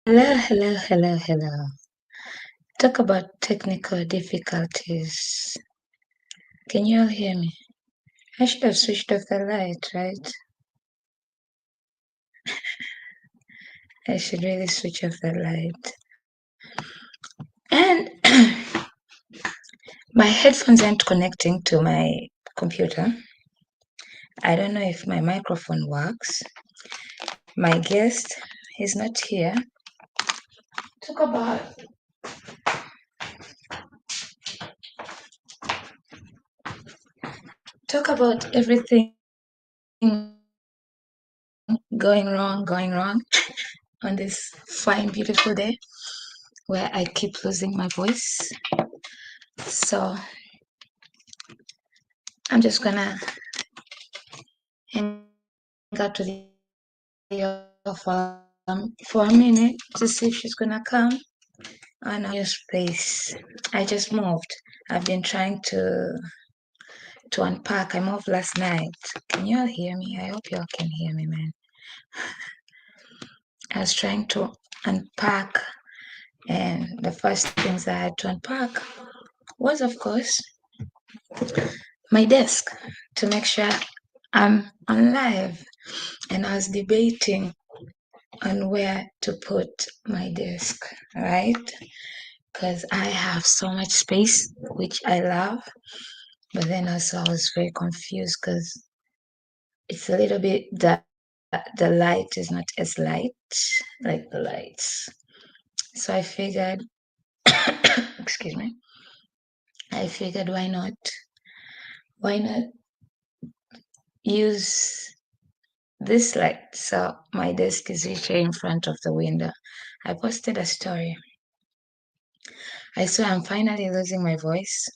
Hello. Talk about technical difficulties. Can you all hear me? I should have switched off the light, right? I should really switch off the light. And my headphones aren't connecting to my computer. I don't know if my microphone works. My guest is not here. Talk about everything going wrong on this fine, beautiful day where I keep losing my voice. So I'm just gonna hang out with you for a minute to see if she's gonna come on our space. I just moved. I've been trying to unpack. I moved last night. Can you all hear me? I hope you all can hear me, man. I was trying to unpack, and the first things I had to unpack was, of course, my desk to make sure I'm on live. And I was debating on where to put my desk, right? Because I have so much space, which I love. But then also I was very confused because it's a little bit that the light is not as light like the lights. So I figured, excuse me, I figured why not use this light. So my desk is literally in front of the window. I posted a story. I swear I'm finally losing my voice,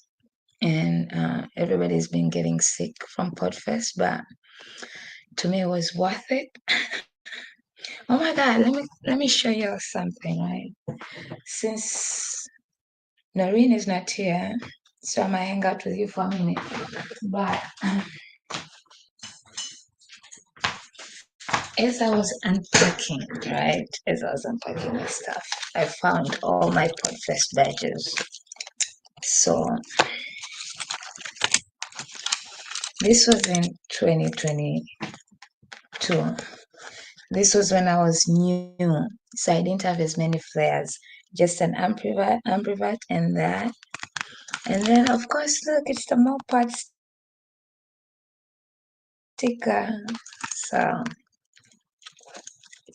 and everybody's been getting sick from Podfest, but to me it was worth it. Oh my God, let me show you something, right? Since Norine is not here, so I might hang out with you for a minute. But as I was unpacking, right? As I was unpacking my stuff, I found all my Podfest badges. So this was in 2022. This was when I was new, so I didn't have as many flares. Just an ambivert, and that. And then, of course, look, it's the Moped sticker.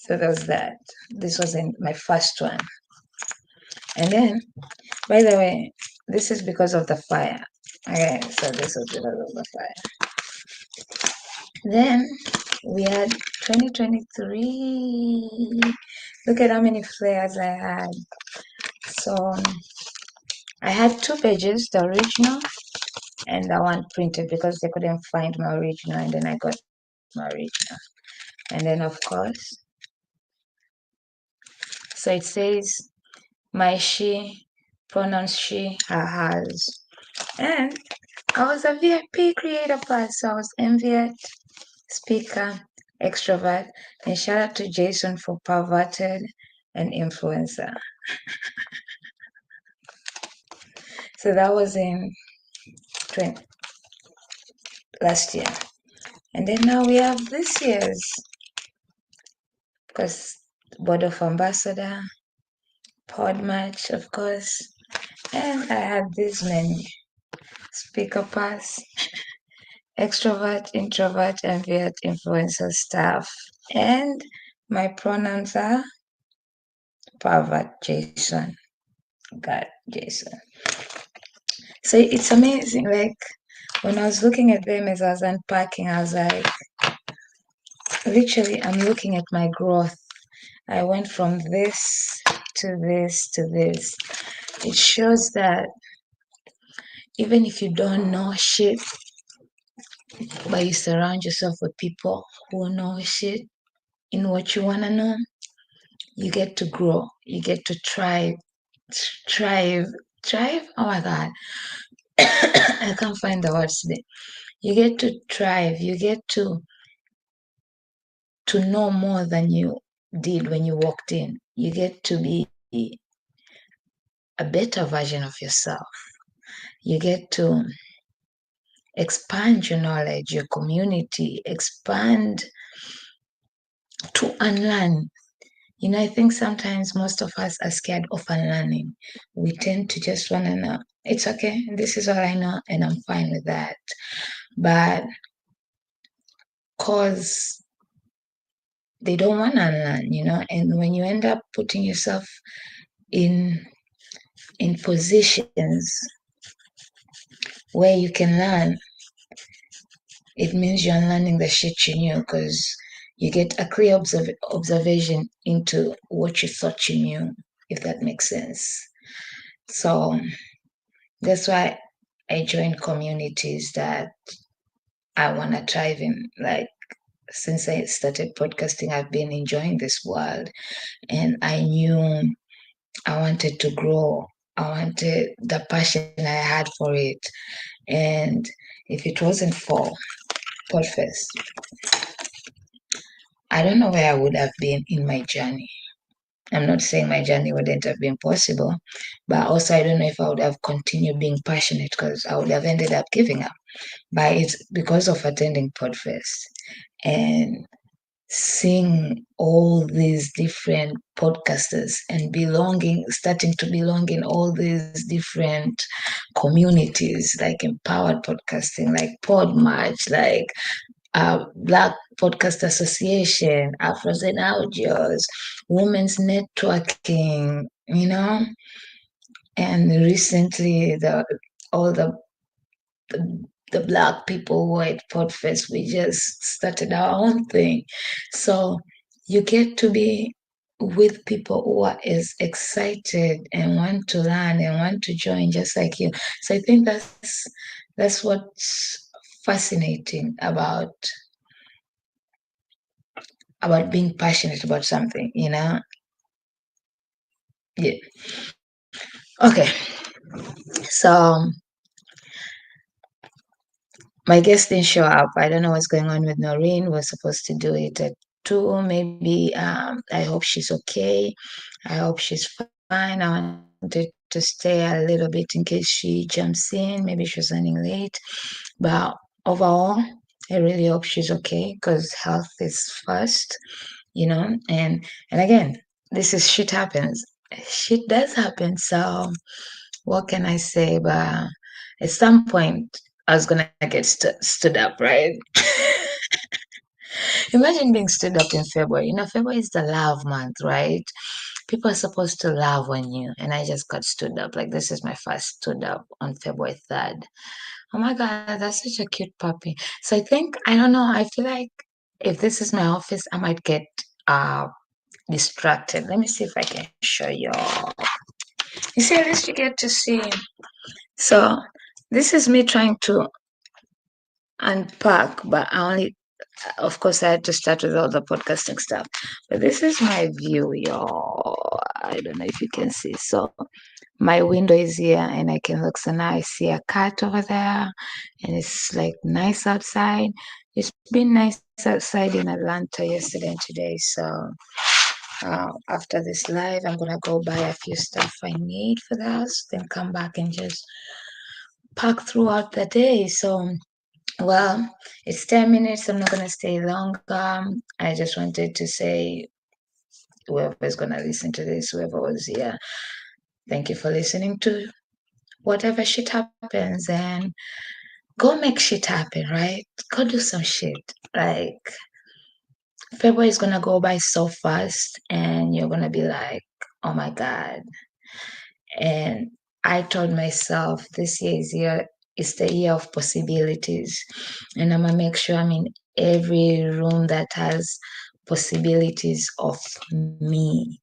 So there's that. This was in my first one. And then, by the way, this is because of the fire. Okay, so this was because of the fire. Then we had 2023. Look at how many flares I had. So I had two pages, the original and the one printed, because they couldn't find my original, and then I got my original. And then, of course, so it says my she, pronouns she, her, hers. And I was a VIP creator plus, so I was envious, speaker, extrovert, and shout out to Jason for perverted and influencer. So that was in last year. And then now we have this year's, because Board of Ambassador, Pod Match, of course, and I had this many: speaker pass, extrovert, introvert, envious, influencer staff, and my pronouns are pervert, Jason. God, Jason. So it's amazing. Like when I was looking at them as I was unpacking, I was like, literally, I'm looking at my growth. I went from this to this to this. It shows that even if you don't know shit, but you surround yourself with people who know shit in what you want to know, you get to grow. You get to thrive. Oh my God. I can't find the words today. You get to thrive. You get to know more than you did when you walked in. you get to be a better version of yourself. You get to expand your knowledge, your community, expand to unlearn. I think sometimes most of us are scared of unlearning. We tend to just want to know, it's okay, this is all I know, and I'm fine with that. But because they don't want to unlearn, and when you end up putting yourself in positions where you can learn, it means you're learning the shit you knew, because you get a clear observation into what you thought you knew, if that makes sense. So that's why I joined communities that I want to thrive in. Like, since I started podcasting, I've been enjoying this world, and I knew I wanted to grow. I wanted the passion I had for it. And if it wasn't for Podfest, I don't know where I would have been in my journey. I'm not saying my journey wouldn't have been possible, but also I don't know if I would have continued being passionate, because I would have ended up giving up. But it's because of attending Podfest and seeing all these different podcasters and starting to belong in all these different communities, like Empowered Podcasting, like Podmatch, like Black Podcast Association, Afros and Audios, Women's Networking, and recently all the Black people who are at Podfest, we just started our own thing. So you get to be with people who are as excited and want to learn and want to join just like you. So I think that's what's fascinating about being passionate about something. Yeah. Okay. So my guest didn't show up. I don't know what's going on with Norine. We're supposed to do it at 2. Maybe I hope she's okay. I hope she's fine. I wanted to stay a little bit in case she jumps in. Maybe she's running late. But overall, I really hope she's okay, because health is first. And again, this is shit happens. Shit does happen. So what can I say? But at some point, I was gonna get stood up, right? Imagine being stood up in February. February is the love month, right? People are supposed to love on you, and I just got stood up. Like, this is my first stood up on February 3rd. Oh my God, that's such a cute puppy. So I don't know, I feel like if this is my office, I might get uh distracted. Let me see if I can show you all. You see, at least you get to see. So this is me trying to unpack, but of course, I had to start with all the podcasting stuff. But this is my view, y'all. I don't know if you can see. So my window is here, and I can look. So now I see a cat over there, and it's like nice outside. It's been nice outside in Atlanta yesterday and today. So after this live, I'm gonna go buy a few stuff I need for the house, then come back and just pack throughout the day. So, well, it's 10 minutes. I'm not gonna stay longer. I just wanted to say, whoever's gonna listen to this, whoever was here, thank you for listening to whatever shit happens, and go make shit happen, right? Go do some shit. Like, February is gonna go by so fast, and you're gonna be like, oh my God. And I told myself this year is the year of possibilities. And I'm gonna make sure I'm in every room that has possibilities of me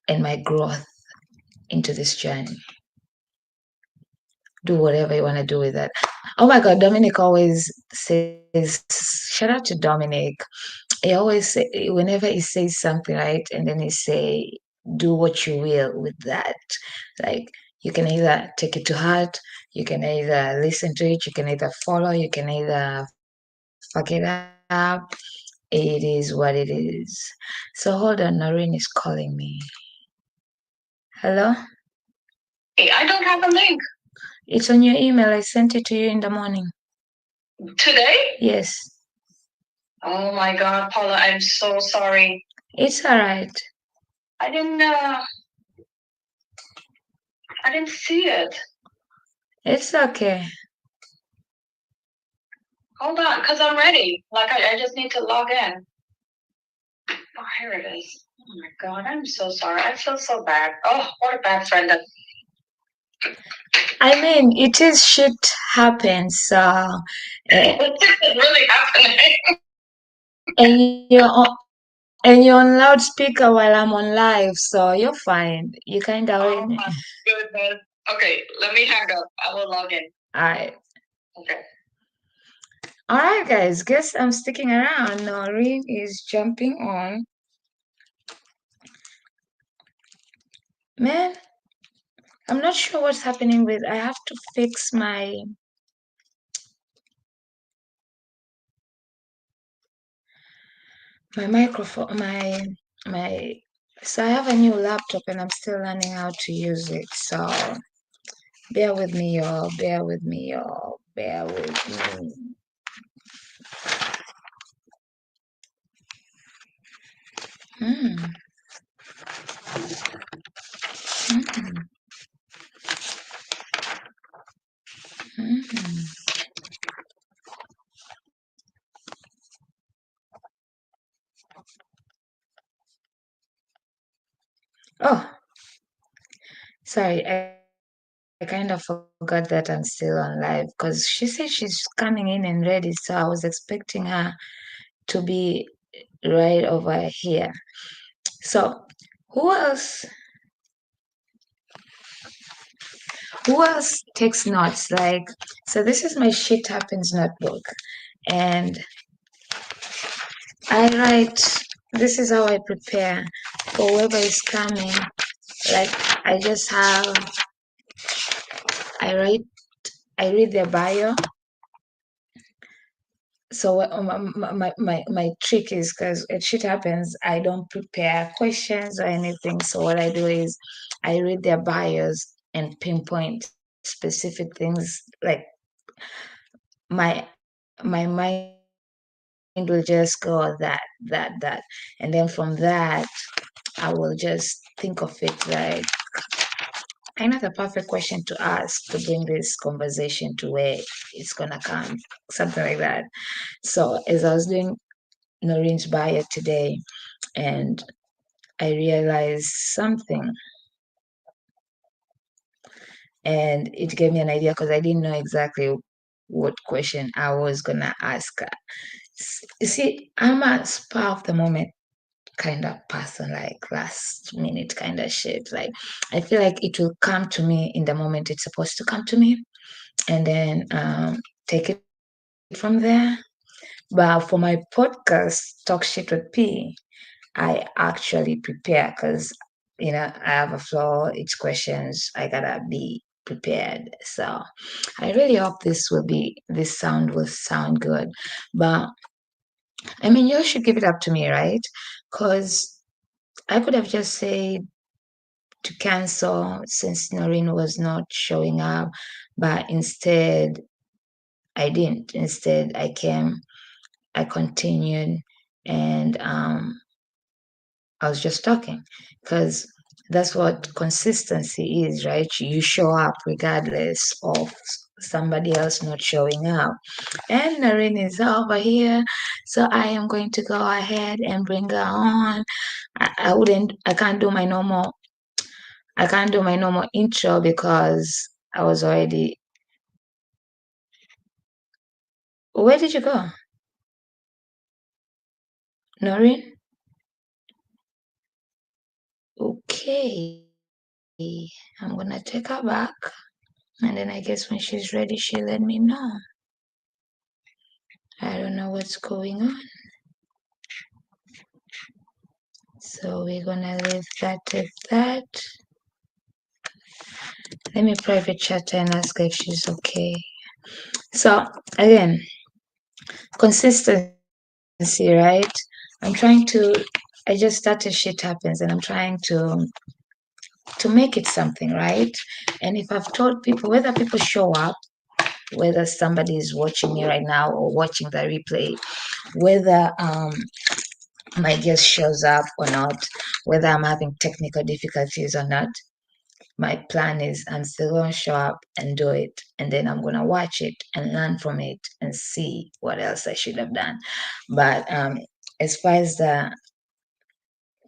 and my growth into this journey. Do whatever you want to do with that. Oh my God, Dominic always says, shout out to Dominic. He always say, whenever he says something, right, and then he say, do what you will with that. Like, you can either take it to heart, you can either listen to it, you can either follow, you can either fuck it up. it is what it is. So hold on, Norine is calling me. Hello? Hey, I don't have a link. It's on your email. I sent it to you in the morning. Today? Yes. Oh my God, Paula, I'm so sorry. It's all right. I didn't see it. It's okay. Hold on, because I'm ready. Like, I just need to log in. Oh, here it is. Oh my God, I'm so sorry. I feel so bad. Oh, what a bad friend. I mean, it is shit happens. It's really happening. And you're on loudspeaker while I'm on live, so you're fine. You kind of. Oh my goodness. Okay, let me hang up. I will log in. All right. Okay. All right, guys. Guess I'm sticking around. Norine is jumping on. Man, I'm not sure what's happening with. I have to fix my microphone, my. So I have a new laptop and I'm still learning how to use it. So bear with me, y'all. Bear with me, y'all. Bear with me. Hmm. Hmm. Hmm. Oh, sorry. I kind of forgot that I'm still on live because she said she's coming in and ready. So I was expecting her to be right over here. So who else? Who else takes notes? Like, so this is my shit happens notebook, and I write. This is how I prepare for whoever is coming. Like, I just have. I write. I read their bio. So my trick is because it shit happens, I don't prepare questions or anything. So what I do is I read their bios and pinpoint specific things. Like my my mind will just go that, and then from that I will just think of it like I know the perfect question to ask to bring this conversation to where it's gonna come, something like that. So as I was doing Norine's bio today, and I realized something, and it gave me an idea because I didn't know exactly what question I was gonna ask her. You see, I'm a spur of the moment kind of person, like last minute kind of shit. Like I feel like it will come to me in the moment it's supposed to come to me, and then take it from there. But for my podcast, Talk Shit with P, I actually prepare because I have a flow. It's questions. I gotta be prepared. So I really hope this sound will sound good. But I mean, you should give it up to me, right? Because I could have just said to cancel since Noreen was not showing up, but instead I didn't. Instead, I came, I continued, and I was just talking because that's what consistency is, right? You show up regardless of somebody else not showing up. And Noreen is over here, so I am going to go ahead and bring her on. I can't do my normal intro because I was already. Where did you go, Noreen? Okay, I'm gonna take her back. And then I guess when she's ready, she'll let me know. I don't know what's going on. So we're gonna leave that at that. Let me private chat her and ask her if she's okay. So again, consistency, right? consistency, right? I'm trying to. I just started shit happens, and I'm trying to make it something, right? And if I've told people, whether people show up, whether somebody is watching me right now or watching the replay, whether my guest shows up or not, whether I'm having technical difficulties or not, my plan is I'm still going to show up and do it. And then I'm going to watch it and learn from it and see what else I should have done. But as far as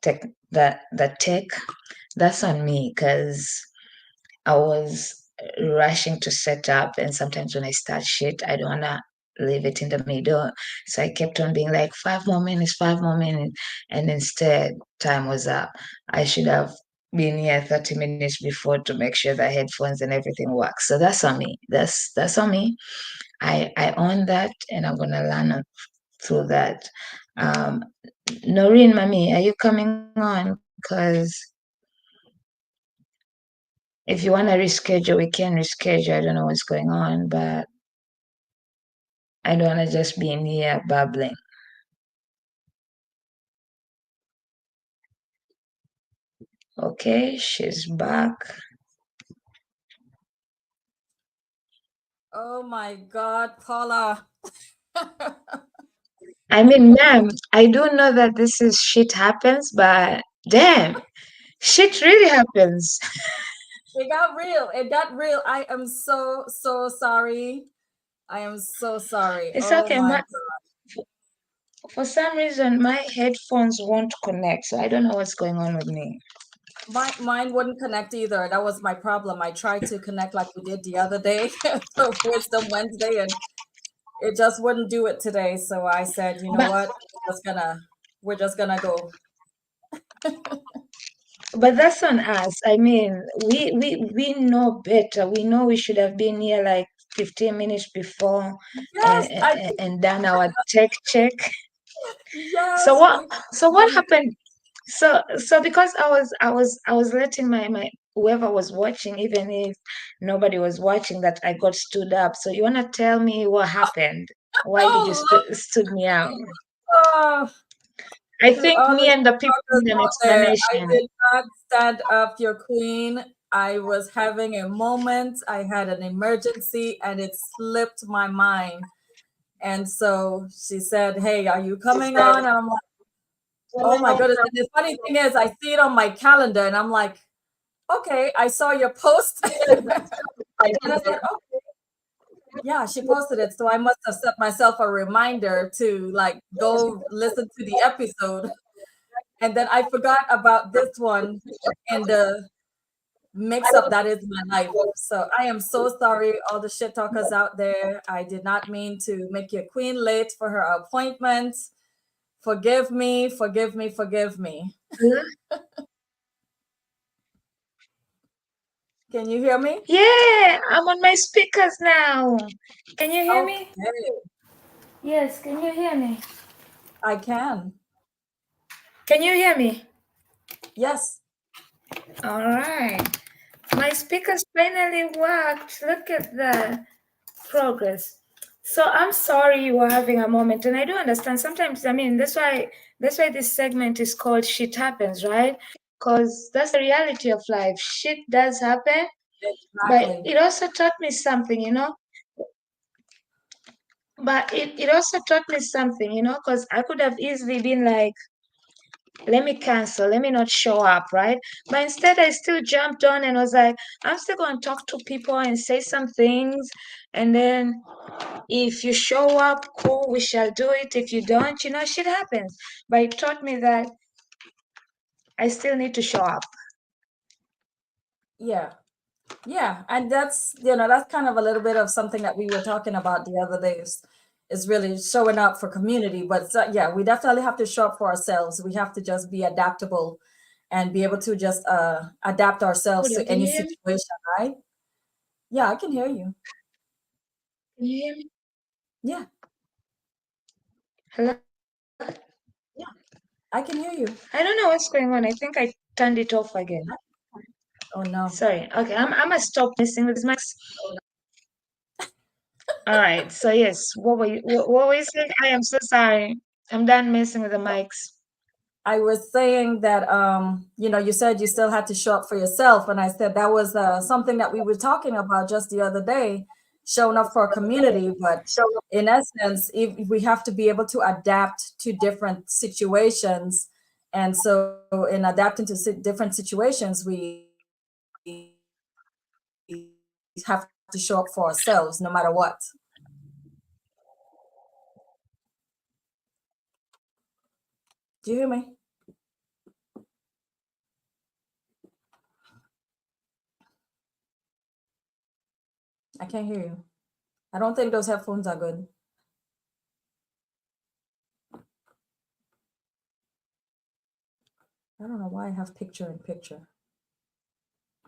tech, the tech, that's on me because I was rushing to set up, and sometimes when I start shit, I don't wanna leave it in the middle. So I kept on being like 5 more minutes, 5 more minutes, and instead time was up. I should have been here 30 minutes before to make sure the headphones and everything works. So that's on me. That's on me. I own that, and I'm gonna learn through that. Um, Norine, mommy, are you coming on? Because if you want to reschedule, we can reschedule. I don't know what's going on, but I don't want to just be in here babbling. Okay, she's back. Oh my God, Paula. I mean, ma'am, I do know that this is shit happens, but damn, shit really happens. It got real. It got real. I am so, so sorry. I am so sorry. It's Oh okay. my. For some reason, my headphones won't connect, so I don't know what's going on with me. Mine wouldn't connect either. That was my problem. I tried to connect like we did the other day for Wisdom Wednesday, and it just wouldn't do it today. So I said, you know But what? We're just gonna go. but that's on us. I mean, we know better. We know we should have been here like 15 minutes before Yes, I and done our tech check. So yes, what we so what happened? So because I was letting my whoever was watching, even if nobody was watching, that I got stood up. So you wanna tell me what happened? Why did you oh, stood me out? oh, I to think all the me and the people TikTokers need an out there, I explanation. did not stand up your queen. I was having a moment. I had an emergency and it slipped my mind. And so she said, "Hey, are you coming on?" And I'm like, "Oh my goodness." And the funny thing is, I see it on my calendar and I'm like, "Okay, I saw your post." And I said, "Okay, yeah, she posted it. So I must have set myself a reminder to like go listen to the episode." And then I forgot about this one and the mix up that is my life. So I am so sorry, all the shit talkers out there. I did not mean to make your queen late for her appointment. Forgive me, forgive me, forgive me. Can you hear me? Yeah, I'm on my speakers now. Can you hear me? Okay, Yes, can you hear me? I can. Can you hear me? Yes. All right. My speakers finally worked. Look at the progress. So I'm sorry you were having a moment, and I do understand. Sometimes, I mean, that's why this segment is called "Shit Happens," right? Because that's the reality of life. Shit does happen, but Exactly. it also taught me something, But it also taught me something, because I could have easily been like, let me cancel, let me not show up, right? But instead, I still jumped on and was like, I'm still going to talk to people and say some things. And then if you show up, cool, we shall do it. If you don't, shit happens. But it taught me that I still need to show up. Yeah. Yeah. And that's kind of a little bit of something that we were talking about the other day is really showing up for community. But yeah, we definitely have to show up for ourselves. We have to just be adaptable and be able to just adapt ourselves Hold on, to can any you hear me? situation, right? Yeah, I can hear you. Can you hear me? Yeah, Hello? I can hear you. I don't know what's going on. I think I turned it off again. Oh no. Sorry. Okay, I'm gonna stop messing with these mics. All right. So yes, what were you saying? I am so sorry. I'm done messing with the mics. I was saying that, you said you still had to show up for yourself. And I said that was something that we were talking about just the other day, showing up for a community. But in essence, if we have to be able to adapt to different situations. And so in adapting to different situations, we have to show up for ourselves no matter what. Do you hear me? I can't hear you. I don't think those headphones are good. I don't know why I have picture in picture.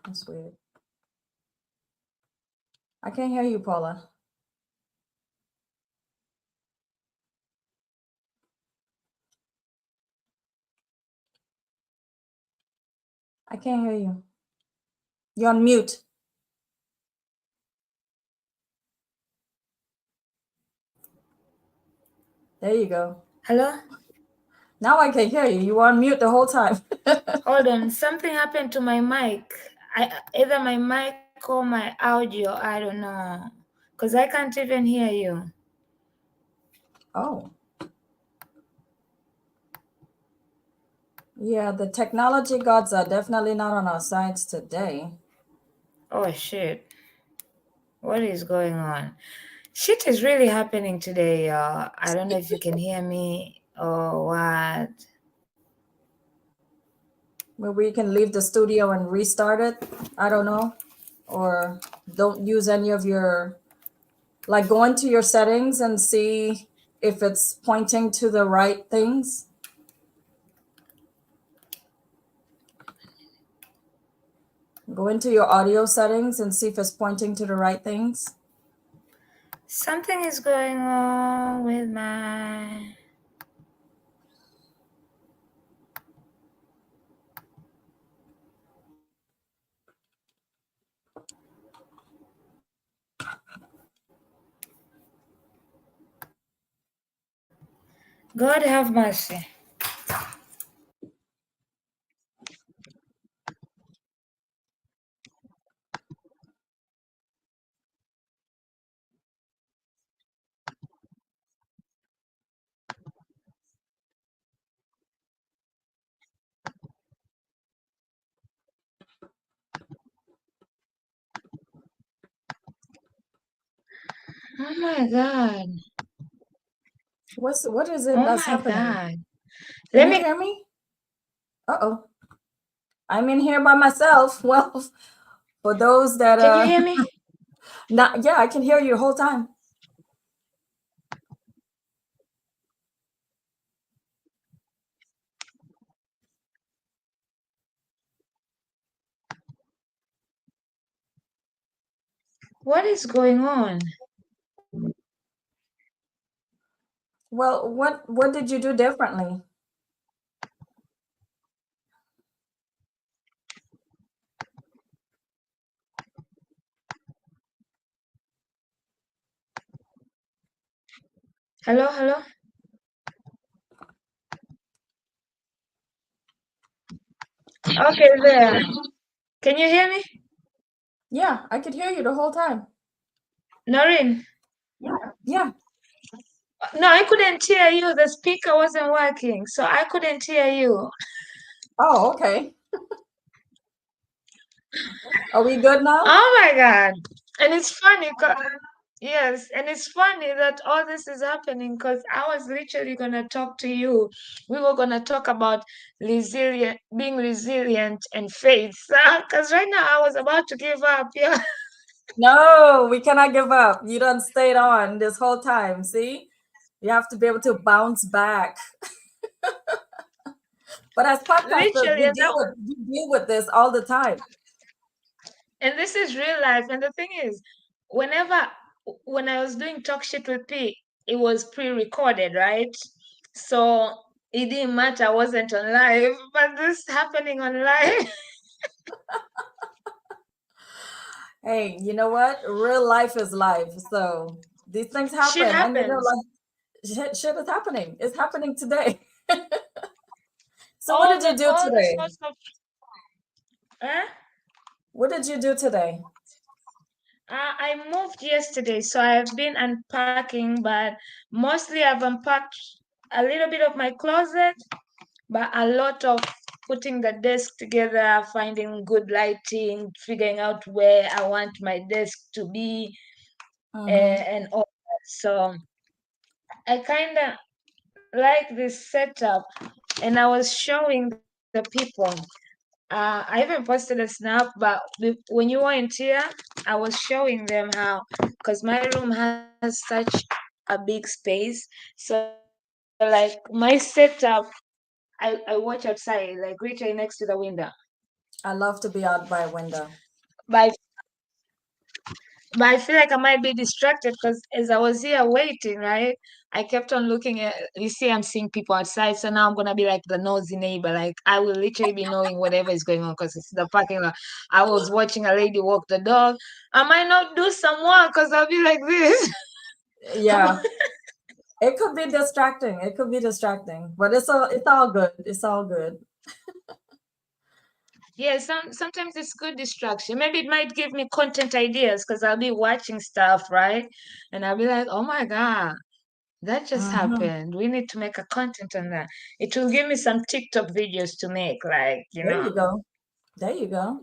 That's weird. I can't hear you, Paula. I can't hear you. You're on mute. There you go. Hello? Now I can hear you. You were on mute the whole time. Hold on. Something happened to my mic. Either my mic or my audio. I don't know. Because I can't even hear you. Oh. Yeah, the technology gods are definitely not on our sides today. Oh, shit. What is going on? Shit is really happening today, y'all. I don't know if you can hear me or what. Maybe we can leave the studio and restart it. I don't know. Or don't use any of your, like go into your settings and see if it's pointing to the right things. Go into your audio settings and see if it's pointing to the right things. Something is going on with my... God have mercy. Oh my God. What is it that's happening? God. Can you hear me? Uh-oh. I'm in here by myself. Well, for those that Can you hear me? yeah, I can hear you the whole time. What is going on? Well, what did you do differently? Hello, hello? Okay, there. Can you hear me? Yeah, I could hear you the whole time. Norine? Yeah. No, I couldn't hear you. The speaker wasn't working, so I couldn't hear you. Oh, okay. Are we good now? Oh my God. And it's funny, yes, and it's funny that all this is happening because I was literally going to talk to you. We were going to talk about being resilient and faith. Because right now I was about to give up. Yeah. No, we cannot give up. You done stayed on this whole time. See? You have to be able to bounce back. But as podcasters, Literally. we deal with this all the time. And this is real life. And the thing is, when I was doing Talk Shit with P, it was pre-recorded, right? So it didn't matter. I wasn't on live, but this happening on live. Hey, you know what? Real life is life. So these things Shit happen. And happens. Shit is happening. It's happening today. So what All did you the do all the today? sorts of eh? What did you do today? I moved yesterday, so I've been unpacking, but mostly I've unpacked a little bit of my closet, but a lot of putting the desk together, finding good lighting, figuring out where I want my desk to be, Mm-hmm. and all that. So I kind of like this setup, and I was showing the people. I even posted a snap, but when you weren't here, I was showing them how, because my room has such a big space. So, like, my setup, I watch outside, like, literally next to the window. I love to be out by a window. But I feel like I might be distracted because as I was here waiting, right, I kept on looking at. You see, I'm seeing people outside, so now I'm gonna be like the nosy neighbor. Like I will literally be knowing whatever is going on because it's the parking lot. I was watching a lady walk the dog. I might not do some work because I'll be like this. Yeah, it could be distracting. It could be distracting, but it's all good. It's all good. Yeah, sometimes it's good distraction. Maybe it might give me content ideas because I'll be watching stuff, right? And I'll be like, oh my God, that just Mm-hmm. happened. We need to make a content on that. It will give me some TikTok videos to make, like, you There know. you go. There you go.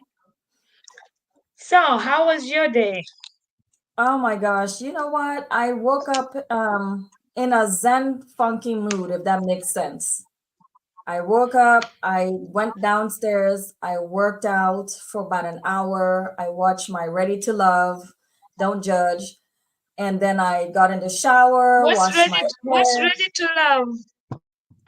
So, how was your day? Oh my gosh. You know what? I woke up in a zen funky mood, if that makes sense. I woke up, I went downstairs, I worked out for about an hour. I watched my Ready to Love, Don't Judge, and then I got in the shower, washed my What's hair. ready to love?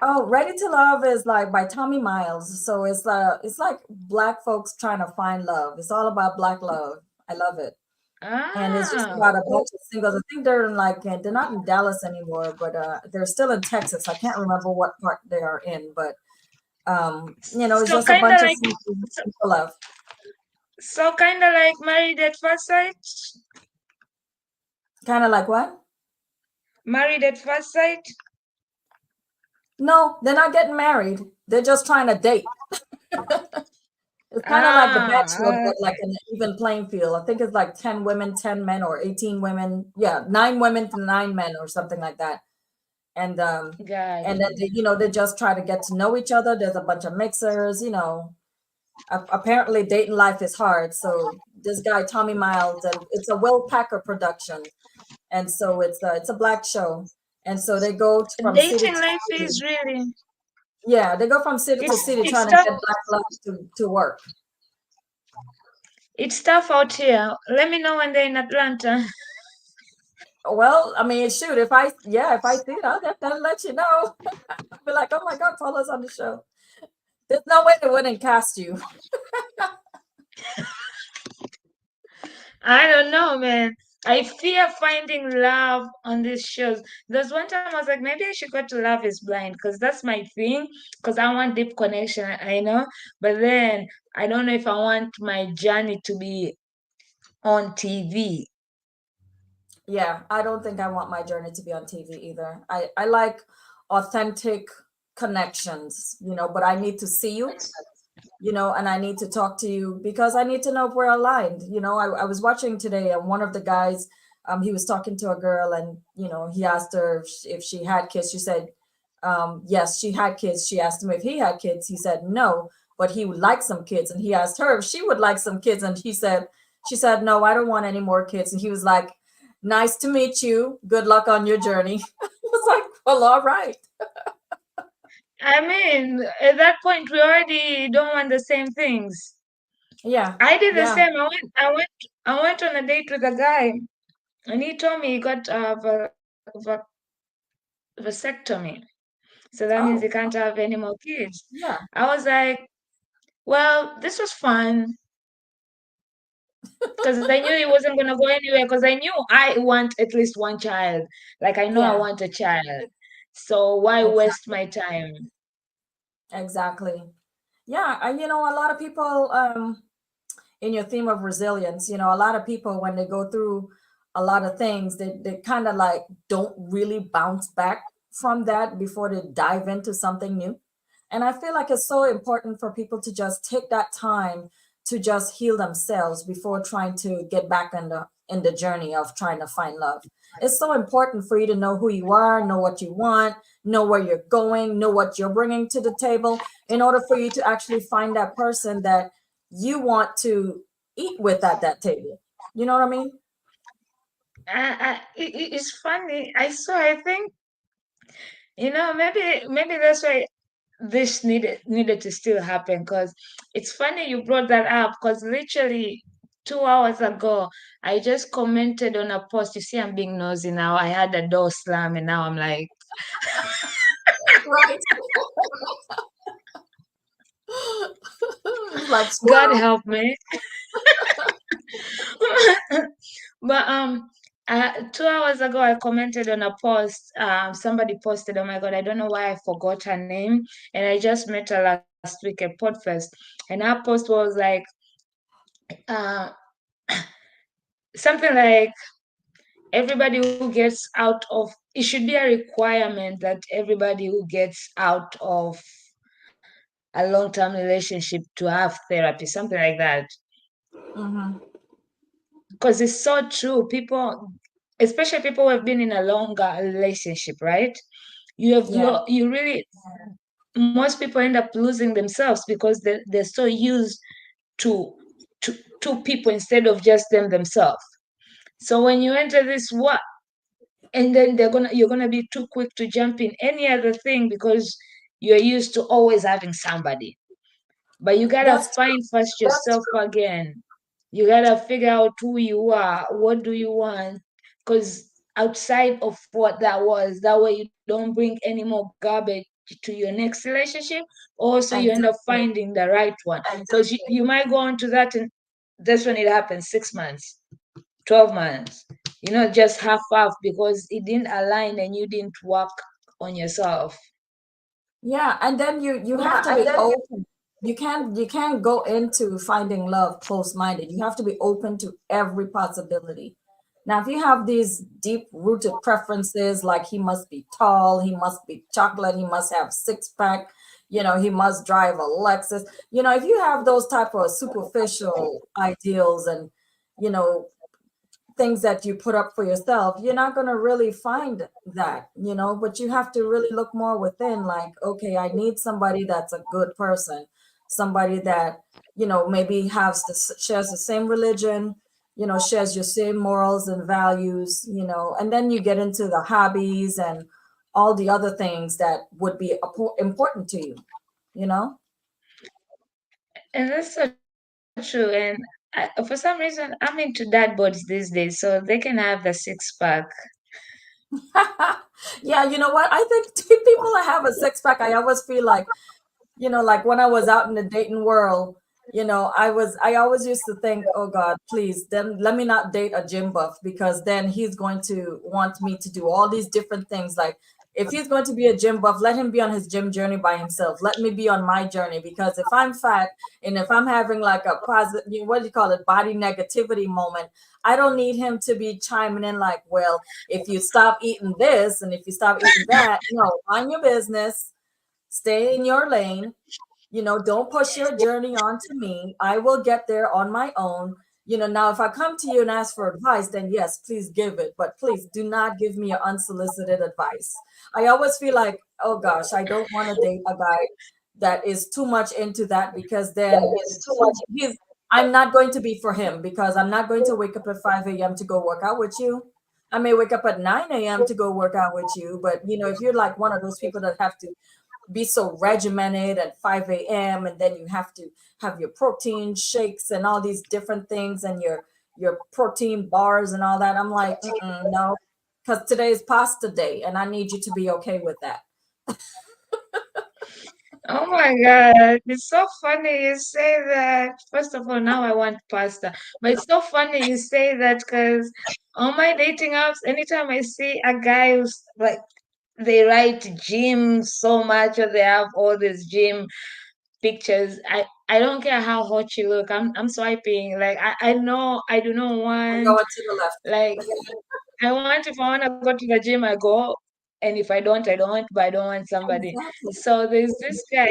Oh, Ready to Love is like by Tommy Miles. So it's like black folks trying to find love. It's all about black love. I love it. And it's just Ah, about a bunch of singles. I think they're in like they're not in Dallas anymore, but they're still in Texas. I can't remember what part they are in, but it's so just a kind bunch of of like, singles so, looking for love. so kind of like married at first sight. Kind of like what? Married at first sight. No, they're not getting married. They're just trying to date. It's kind of like The Bachelor, Ah, but like an even playing field. I think it's like 10 women, 10 men, or 18 women. Yeah, 9 women to 9 men, or something like that. And got and then you. they just try to get to know each other. There's a bunch of mixers. Apparently dating life is hard. So this guy Tommy Miles, and it's a Will Packer production, and so it's a black show, and so they go from city Dating to life city. is really Yeah, they go from city to city it's trying to tough. get black love to work. It's tough out here. Let me know when they're in Atlanta. Well, I mean, shoot, if I see it, I'll definitely let you know. I'll be like, oh my God, follow us on the show. There's no way they wouldn't cast you. I don't know, man. I fear finding love on these shows. There's one time I was like, maybe I should go to Love is Blind because that's my thing. Because I want deep connection, I know. But then I don't know if I want my journey to be on TV. Yeah, I don't think I want my journey to be on TV either. I like authentic connections, but I need to see you, and I need to talk to you because I need to know if we're aligned. I was watching today, and one of the guys, he was talking to a girl, and he asked her if she had kids. She said, yes, she had kids. She asked him if he had kids. He said no, but he would like some kids. And he asked her if she would like some kids, and she said no, I don't want any more kids. And he was like, nice to meet you. Good luck on your journey. I was like, well, all right. I mean, at that point, we already don't want the same things. Yeah, I did the yeah. same. I went on a date with a guy, and he told me he got vasectomy. So that means he Oh, can't have any more kids. yeah, I was like, well, this was fun because I knew he wasn't going to go anywhere because I knew I want at least one child. Like, I know I yeah. want a child. So why waste Exactly. my time? Exactly. Yeah, a lot of people in your theme of resilience, a lot of people when they go through a lot of things, they kind of like don't really bounce back from that before they dive into something new. And I feel like it's so important for people to just take that time to just heal themselves before trying to get back in the journey of trying to find love. It's so important for you to know who you are, know what you want, know where you're going, know what you're bringing to the table in order for you to actually find that person that you want to eat with at that table. You know what I mean? It's funny. I think, maybe that's why this needed to still happen, because it's funny you brought that up, because literally 2 hours ago I just commented on a post. You see, I'm being nosy now. I had a door slam and now I'm like, Right. It's like God squirrel. help me. But 2 hours ago I commented on a post. Somebody posted, oh my God, I don't know why I forgot her name, and I just met her last week at Podfest, and her post was like, uh something like, everybody who gets out of, it should be a requirement that everybody who gets out of a long-term relationship to have therapy, something like that. Mm-hmm. Because it's so true. People, especially people who have been in a longer relationship, right? Yeah, You really, most people end up losing themselves because they're so used to two people instead of just themselves. So when you enter this what, and then you're gonna be too quick to jump in any other thing because you're used to always having somebody. But you gotta that's find first yourself again. You gotta figure out who you are, what do you want, because outside of what that was, that way you don't bring any more garbage to your next relationship. Also, you end up exactly. finding the right one, because you might go on to that, and that's when it happens, 6 months, 12 months, just half because it didn't align and you didn't work on yourself. Yeah, and then you have to be open. You can't go into finding love close-minded. You have to be open to every possibility. Now, if you have these deep-rooted preferences, like he must be tall, he must be chocolate, he must have six-pack, he must drive a Lexus. If you have those type of superficial ideals and you know things that you put up for yourself, you're not going to really find that. But you have to really look more within, like, okay, I need somebody that's a good person, somebody that, maybe shares the same religion, shares your same morals and values, and then you get into the hobbies and all the other things that would be important to you know? And that's so true. And for some reason, I'm into dad bodies these days, so they can have the six pack. Yeah, you know what? I think people that have a six pack, I always feel like, like when I was out in the dating world, I always used to think, oh God, please, then let me not date a gym buff, because then he's going to want me to do all these different things. Like, if he's going to be a gym buff, let him be on his gym journey by himself. Let me be on my journey, because if I'm fat and if I'm having like a positive, what do you call it, body negativity moment, I don't need him to be chiming in like, well, if you stop eating this and if you stop eating that, no, mind your business, stay in your lane. Don't push your journey onto me. I will get there on my own. Now if I come to you and ask for advice, then yes, please give it. But please do not give me unsolicited advice. I always feel like, oh gosh, I don't want to date a guy that is too much into that, because then he's I'm not going to be for him, because I'm not going to wake up at 5 a.m. to go work out with you. I may wake up at 9 a.m. to go work out with you, but if you're like one of those people that have to be so regimented at 5 a.m. and then you have to have your protein shakes and all these different things and your protein bars and all that. I'm like, no, because today is pasta day and I need you to be okay with that. Oh my God, it's so funny you say that. First of all, now I want pasta. But it's so funny you say that, because on my dating apps, anytime I see a guy who's like, they write gym so much or they have all this gym, pictures. I don't care how hot you look. I'm swiping. Like I know I do not I'm want, going to the left. like, I want, if I want to go to the gym, I go, and if I don't, I don't. But I don't want somebody. Exactly. So there's this guy,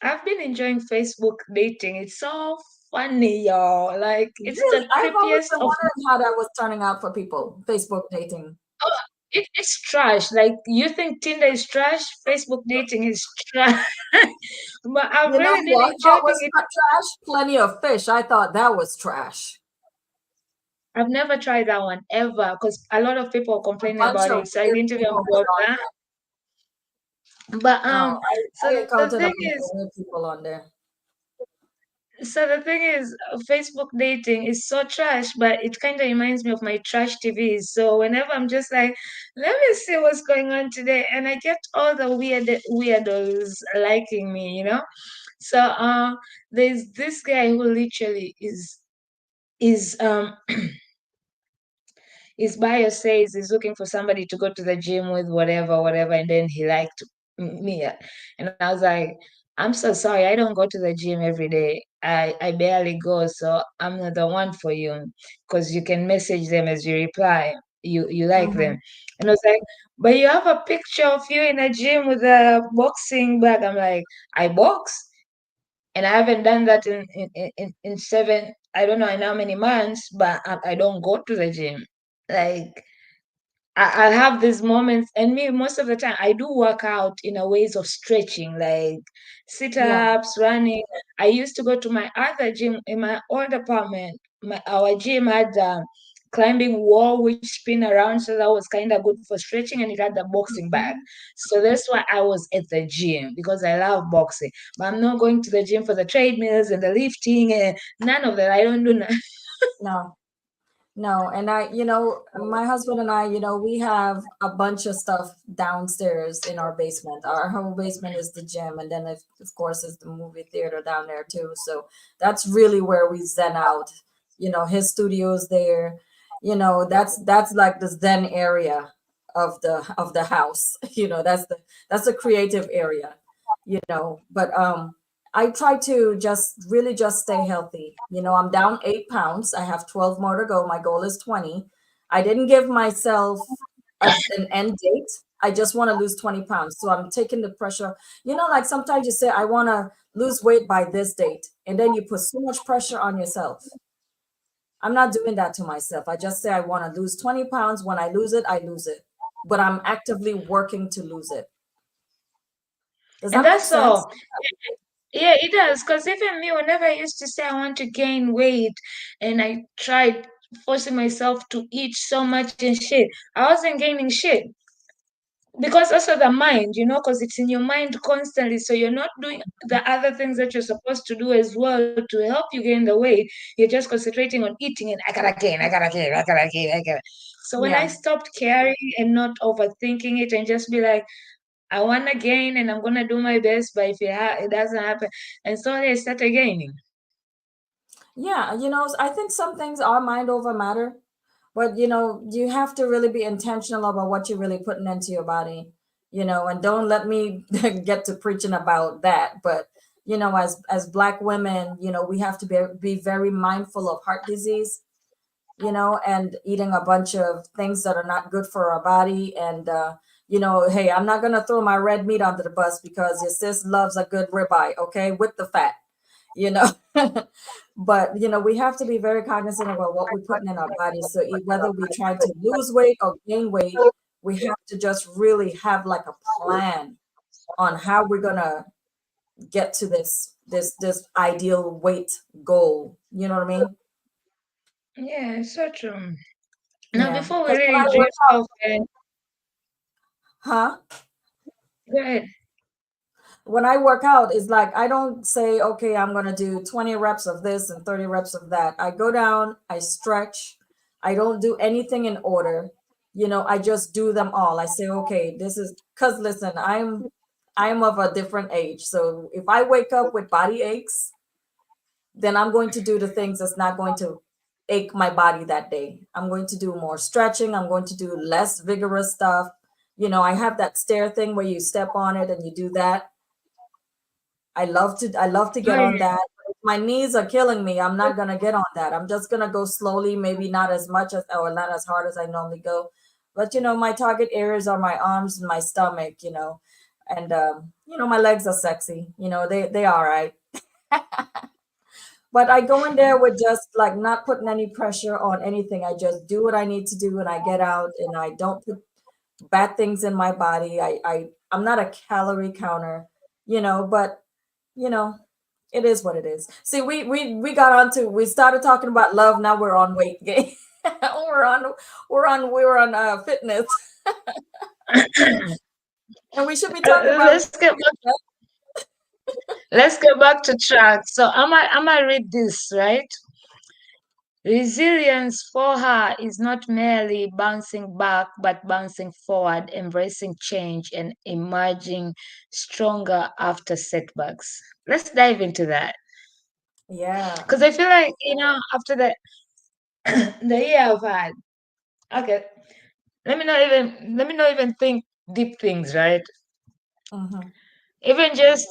I've been enjoying Facebook dating. It's so funny, y'all. Like, it's Really, the I've always creepiest been of. wondering how that was turning out for people. Facebook dating. Oh, it's trash. Like, you think Tinder is trash? Facebook dating is trash. But I've You know really who been I thought enjoying was it. trash? Plenty of Fish. I thought that was trash. I've never tried that one ever because a lot of people are A complaining bunch about of it. So I weird didn't even people go was on there. there. But No, so I the encountered a thing bunch of is, weird people on there. Facebook dating is so trash, but it kind of reminds me of my trash TVs. So whenever I'm just like, let me see what's going on today, and I get all the weirdos liking me. So there's this guy who literally is his bio says he's looking for somebody to go to the gym with, whatever, whatever, and then he liked me, and I was like, I'm so sorry, I don't go to the gym every day. I barely go, so I'm not the one for you, because you can message them as you reply. You like Hmm. them, and I was like, but you have a picture of you in a gym with a boxing bag. I'm like, I box, and I haven't done that in seven, I don't know in how many months, but I don't go to the gym. Like, I'll have these moments, and me, most of the time, I do work out in a ways of stretching, like sit Yeah. ups, running. I used to go to my other gym in my old apartment. Our gym had a climbing wall which spin around, so that was kind of good for stretching, and it had the boxing bag. Mhm. So that's why I was at the gym, because I love boxing. But I'm not going to the gym for the treadmills and the lifting and none of that. I don't do none. No, no. And my husband and I, we have a bunch of stuff downstairs in our basement. Our whole basement is the gym. And then, of course, is the movie theater down there, too. So that's really where we zen out. His studio's there. That's like the zen area of the house. That's the creative area. But I try to just stay healthy. I'm down 8 pounds. I have 12 more to go. My goal is 20. I didn't give myself an end date. I just want to lose 20 pounds. So I'm taking the pressure. Like sometimes you say, I want to lose weight by this date. And then you put so much pressure on yourself. I'm not doing that to myself. I just say, I want to lose 20 pounds. When I lose it, I lose it. But I'm actively working to lose it. Does And that make that's sense? all. Yeah, it does. Because even me, whenever I used to say I want to gain weight, and I tried forcing myself to eat so much and shit, I wasn't gaining shit. Because also the mind, because it's in your mind constantly. So you're not doing the other things that you're supposed to do as well to help you gain the weight. You're just concentrating on eating, and I gotta gain, I gotta gain, I gotta gain, I gotta. So when I Yeah. stopped caring and not overthinking it and just be like, I want to gain and I'm gonna do my best, but if it doesn't happen, and so they started gaining. Yeah, I think some things are mind over matter, but you have to really be intentional about what you're really putting into your body, and don't let me get to preaching about that. But as Black women, we have to be very mindful of heart disease, and eating a bunch of things that are not good for our body. And hey, I'm not gonna throw my red meat under the bus because your sis loves a good ribeye, okay, with the fat, you know. But we have to be very cognizant about what we're putting in our bodies. So whether we're trying to lose weight or gain weight, we have to just really have like a plan on how we're gonna get to this ideal weight goal. You know what I mean? Yeah, so true. Now, Yeah. before we Because when really I work drift out, off, and huh? go ahead. When I work out, it's like I don't say, okay, I'm gonna do 20 reps of this and 30 reps of that. I go down, I stretch, I don't do anything in order. I just do them all. I say, okay, this is because listen, I'm of a different age. So if I wake up with body aches, then I'm going to do the things that's not going to ache my body that day. I'm going to do more stretching. I'm going to do less vigorous stuff. I have that stair thing where you step on it and you do that. I love to get Oh, on that. If my knees are killing me, I'm not gonna get on that. I'm just gonna go slowly, maybe not as much as or not as hard as I normally go. But my target areas are my arms and my stomach, and my legs are sexy. They all right. But I go in there with just like not putting any pressure on anything. I just do what I need to do and I get out and I don't put bad things in my body. I'm not a calorie counter, but you know, it is what it is. See, we started talking about love. Now we're on weight gain. we're on fitness, and we should be talking about let's get back. Let's get back to track. So am I read this right? Resilience for her is not merely bouncing back, but bouncing forward, embracing change, and emerging stronger after setbacks. Let's dive into that. yeah. Because I feel like, after the year I've had, okay, let me not even think deep things, right? Hmm. Even just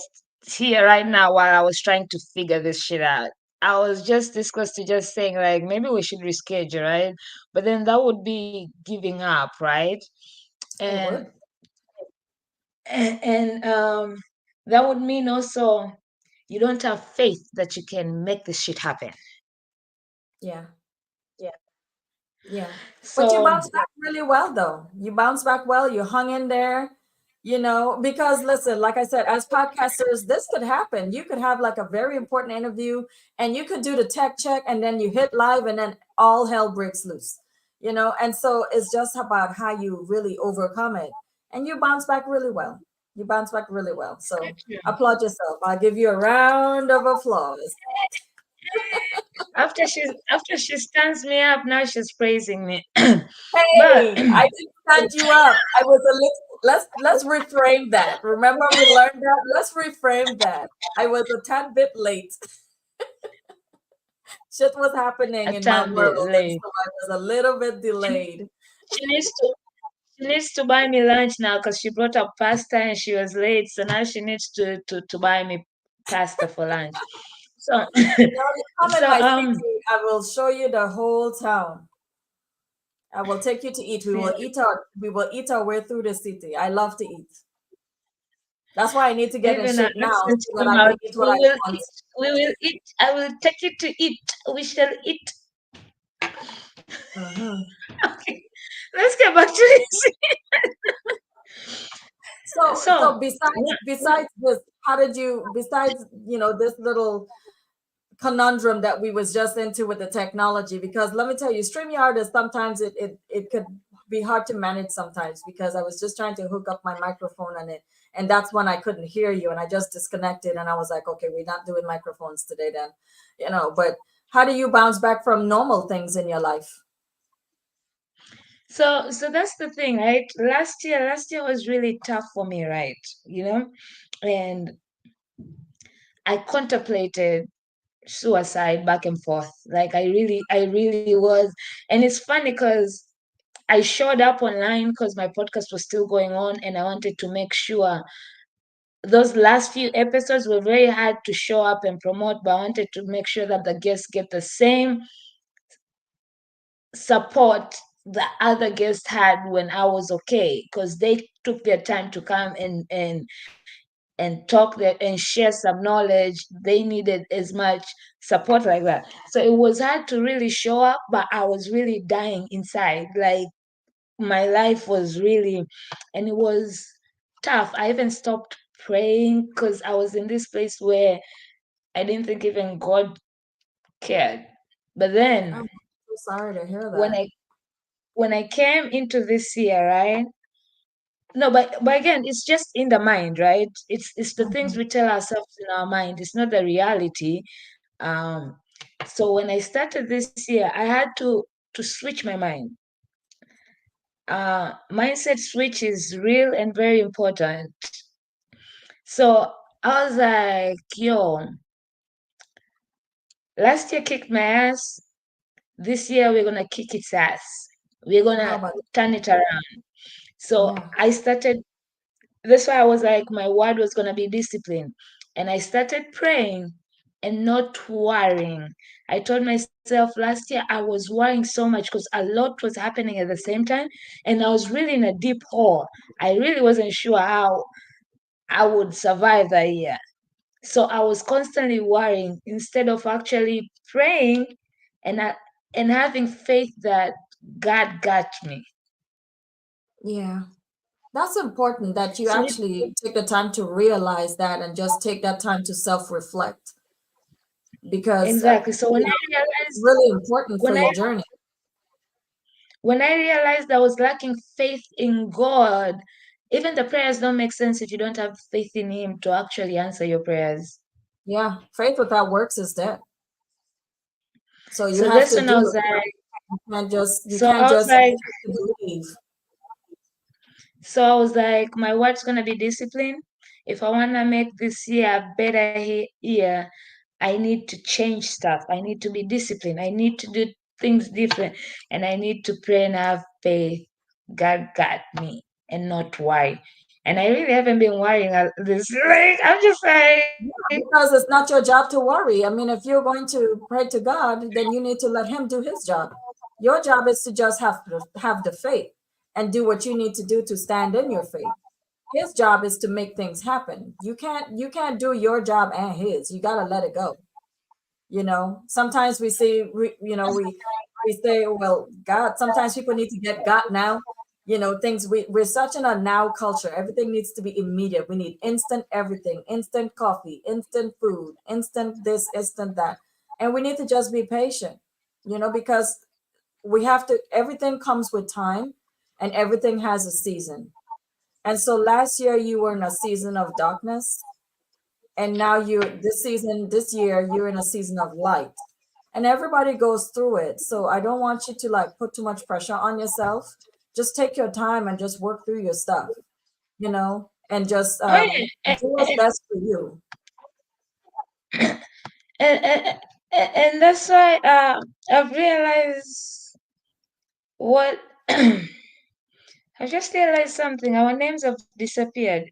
here right now while I was trying to figure this shit out. I was just this close to just saying like maybe we should reschedule, right? But then that would be giving up, right? It And would. and that would mean also you don't have faith that you can make this shit happen. Yeah. Yeah. But you So bounced back really well, though. You bounced back well. You hung in there, because listen, like I said, as podcasters, this could happen. You could have like a very important interview and you could do the tech check and then you hit live and then all hell breaks loose, And so it's just about how you really overcome it. And you bounce back really well. You bounce back really well. So applaud yourself. I'll give you a round of applause. after she stands me up, now she's praising me. But Hey, I didn't stand you up. I was a little. Let's reframe that. Remember, we learned that. Let's reframe that. I was a tad bit late. Shit was happening a in my tad bit world, and late. so I was a little bit She, delayed. she needs to She needs to buy me lunch now because she brought up pasta and she was late. So now she needs to buy me pasta for lunch. So Now you come in so my city, I will show you the whole town. I will take you to eat. We yeah, will eat our way through the city. I love to eat. That's why I need to get in even our shape now accents so that come I out. can eat what We I will want. eat. We will eat. I will take you to eat. We shall eat. Mhm. Okay. Let's get back to this. So So besides this, how did you besides this little conundrum that we was just into with the technology? Because let me tell you, StreamYard is sometimes it could be hard to manage sometimes because I was just trying to hook up my microphone on it, and that's when I couldn't hear you, and I just disconnected, and I was like, okay, we're not doing microphones today then, But how do you bounce back from normal things in your life? so that's the thing, right? Last year was really tough for me, right? And I contemplated suicide back and forth. Like I really was. And it's funny because I showed up online because my podcast was still going on and I wanted to make sure those last few episodes were very hard to show up and promote, but I wanted to make sure that the guests get the same support the other guests had when I was okay, because they took their time to come and talk that and share some knowledge. They needed as much support like that. So it was hard to really show up, but I was really dying inside. Like my life was really, and it was tough. I even stopped praying because I was in this place where I didn't think even God cared. But then I'm so sorry to hear when that. I when I came into this year, right? No, but again, it's just in the mind, right? It's the things Mhm. we tell ourselves in our mind. It's not the reality. Um, so when I started this year, I had to switch my mind. Mindset switch is real and very important. So I was like, yo, last year kicked my ass. This year we're gonna kick its ass. We're How gonna about turn it around. So yeah. I started. That's why I was like, my word was gonna be discipline. and I started praying and not worrying. I told myself last year I was worrying so much because a lot was happening at the same time, and I was really in a deep hole. I really wasn't sure how I would survive that year. So I was constantly worrying instead of actually praying and and having faith that God got me. Yeah. That's important that you So actually take the time to realize that and just take that time to self-reflect because exactly. So you know it's really important for when I your journey. when I realized I was lacking faith in God, even the prayers don't make sense if you don't have faith in Him to actually answer your prayers. Yeah, faith without works is dead. So you So have that's to when I do was it. like, You so can't I was just like, believe. so I was like, my word's gonna be discipline. If I wanna make this year a better year, I need to change stuff. I need to be disciplined. I need to do things different, and I need to pray and have faith. God got me, and not worry. And I really haven't been worrying this. Like I'm just like, Because it's not your job to worry. I mean, if you're going to pray to God, then you need to let Him do His job. Your job is to just have the faith and do what you need to do to stand in your faith. His job is to make things happen. You can't do your job and His. You got to let it go. Sometimes we say we say, well, God, sometimes people need to get God now. Things we're such in a now culture. Everything needs to be immediate. We need instant everything, instant coffee, instant food, instant this, instant that. And we need to just be patient, because we have to, everything comes with time and everything has a season. And so last year you were in a season of darkness, and now this year you're in a season of light, and everybody goes through it. So I don't want you to like put too much pressure on yourself. Just take your time and just work through your stuff, and just oh yeah, do what's best for you. and that's why I've realized what I just realized something. Our names have disappeared.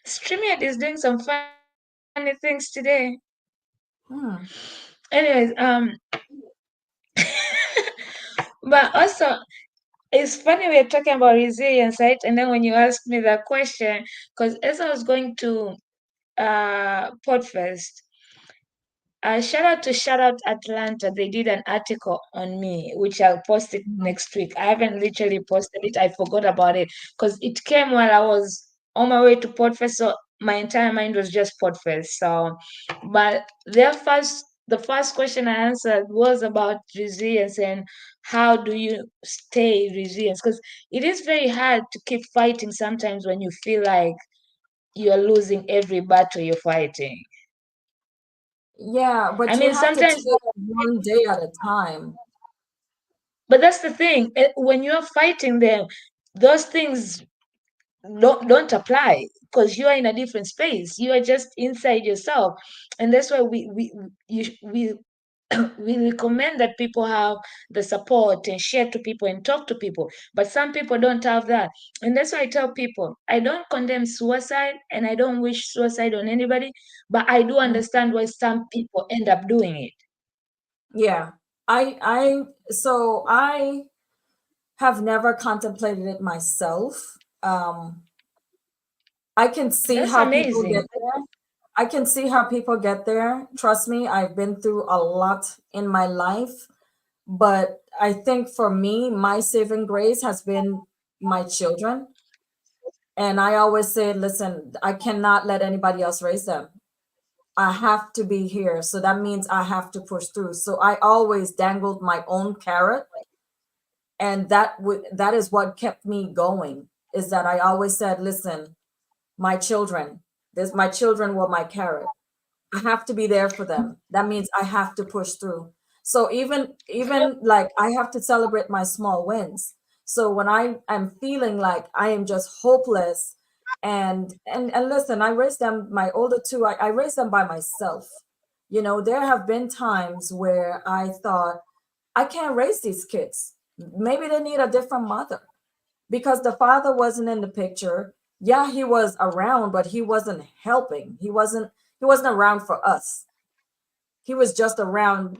StreamYard is doing some funny things today. Hmm. Anyways, but also it's funny we're talking about resilience, right? And then when you asked me that question, because as I was going to Podfest, shout out Atlanta. They did an article on me, which I'll post it next week. I haven't literally posted it. I forgot about it because it came while I was on my way to Podfest. So my entire mind was just Podfest. So, but the first question I answered was about resilience and how do you stay resilient? Because it is very hard to keep fighting sometimes when you feel like you're losing every battle you're fighting. Yeah, I but you mean, have to take sometimes it one day at a time. but that's the thing. When you're fighting them, those things don't apply because you are in a different space. You are just inside yourself, and that's why we we recommend that people have the support and share to people and talk to people. But some people don't have that, and that's why I tell people I don't condemn suicide and I don't wish suicide on anybody, but I do Mm. understand why some people end up doing it. Yeah. I have never contemplated it myself. I can see That's how people get amazing. there. I can see how people get there. Trust me, I've been through a lot in my life. But I think for me, my saving grace has been my children. And I always say, listen, I cannot let anybody else raise them. I have to be here. So that means I have to push through. So I always dangled my own carrot. And that is what kept me going, is that I always said, listen, my children were my carrot. I have to be there for them. That means I have to push through. So even like I have to celebrate my small wins. So when I am feeling like I am just hopeless, and listen, I raised them, my older two, I raised them by myself. There have been times where I thought I can't raise these kids. Maybe they need a different mother because the father wasn't in the picture. Yeah, he was around, but he wasn't helping. He wasn't around for us. He was just around,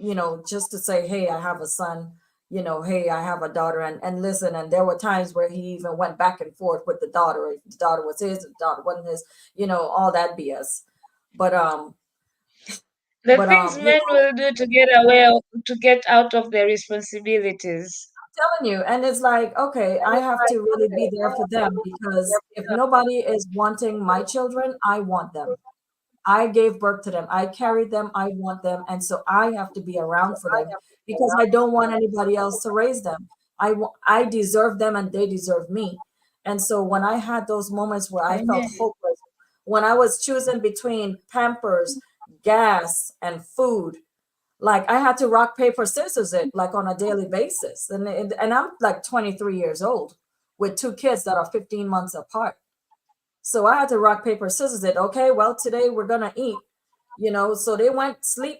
just to say, hey, I have a son, hey, I have a daughter, and listen. And there were times where he even went back and forth with the daughter. If the daughter was his, the daughter wasn't his, all that BS. But The things men will do to get away, to get out of their responsibilities. telling you, and it's like, okay, I have to really be there for them, because if nobody is wanting my children, I want them. I gave birth to them. I carried them. I want them. And so I have to be around for them, because I don't want anybody else to raise them. I deserve them and they deserve me. And so when I had those moments where I felt Amen. hopeless, when I was choosing between Pampers, gas, and food, like I had to rock, paper, scissors it like on a daily basis. And I'm like 23 years old with two kids that are 15 months apart. So I had to rock, paper, scissors it. Okay, well, today we're gonna eat, So they went sleep.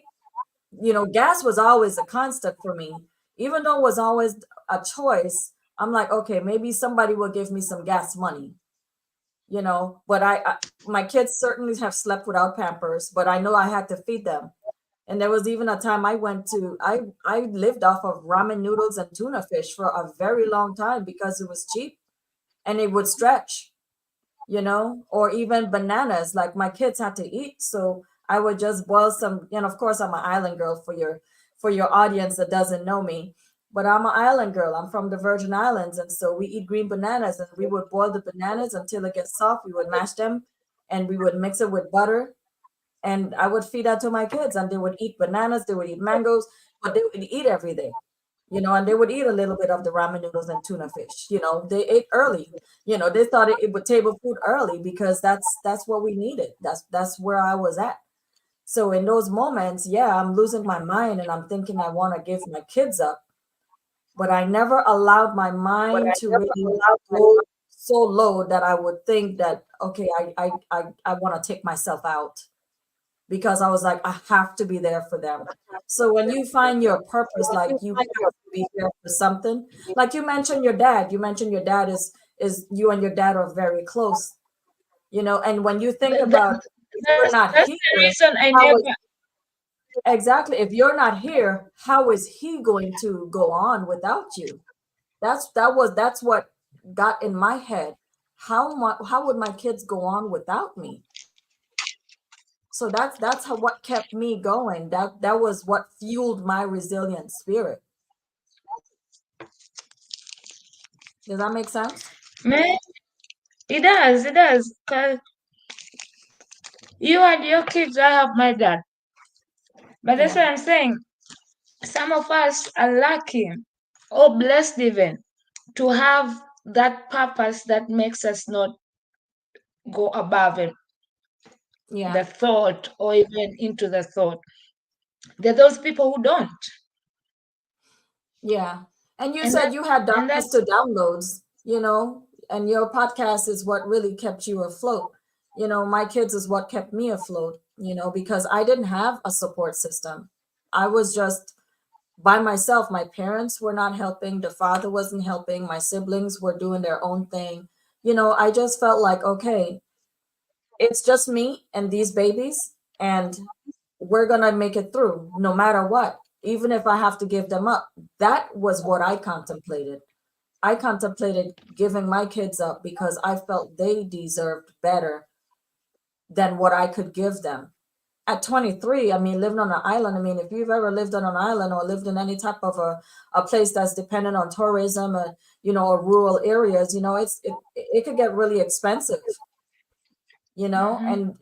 Gas was always a constant for me, even though it was always a choice. I'm like, okay, maybe somebody will give me some gas money, But my kids certainly have slept without Pampers, but I know I had to feed them. And there was even a time I lived off of ramen noodles and tuna fish for a very long time because it was cheap and it would stretch, or even bananas. Like my kids had to eat, so I would just boil some. And of course, I'm an island girl for your audience that doesn't know me, but I'm an island girl. I'm from the Virgin Islands, and so we eat green bananas, and we would boil the bananas until it gets soft. We would mash them, and we would mix it with butter, and I would feed that to my kids, and they would eat bananas, they would eat mangoes, but they would eat every day. And they would eat a little bit of the ramen noodles and tuna fish. They ate early. They thought it would table food early because that's what we needed. That's where I was at. So in those moments, yeah, I'm losing my mind and I'm thinking I want to give my kids up, but I never allowed my mind to really go so low that I would think that, okay, I want to take myself out, because I was like, I have to be there for them. So when you find your purpose, like you have to be there for something. Like you mentioned your dad. You mentioned your dad is you and your dad are very close, and when you think That, about, if you're that's, not that's here, the reason I how is never. exactly, if you're not here, how is he going to go on without you? That's what got in my head. How would my kids go on without me? So that's how, what kept me going. That was what fueled my resilient spirit. Does that make sense? Man, it does, it does. Because you and your kids, I have my dad. But that's Yeah. what I'm saying. Some of us are lucky or blessed even to have that purpose that makes us not go above it, the Yeah. thought or even into the thought. There are those people who don't. Yeah. And you And said you had and darkness that's to downloads, and your podcast is what really kept you afloat. My kids is what kept me afloat, because I didn't have a support system. I was just by myself. My parents were not helping. The father wasn't helping. My siblings were doing their own thing. I just felt like, okay, it's just me and these babies, and we're going to make it through no matter what, even if I have to give them up. That was what I contemplated. I contemplated giving my kids up because I felt they deserved better than what I could give them. At 23, I mean, living on an island, I mean, if you've ever lived on an island or lived in any type of a place that's dependent on tourism, or rural areas, it could get really expensive, mhm. and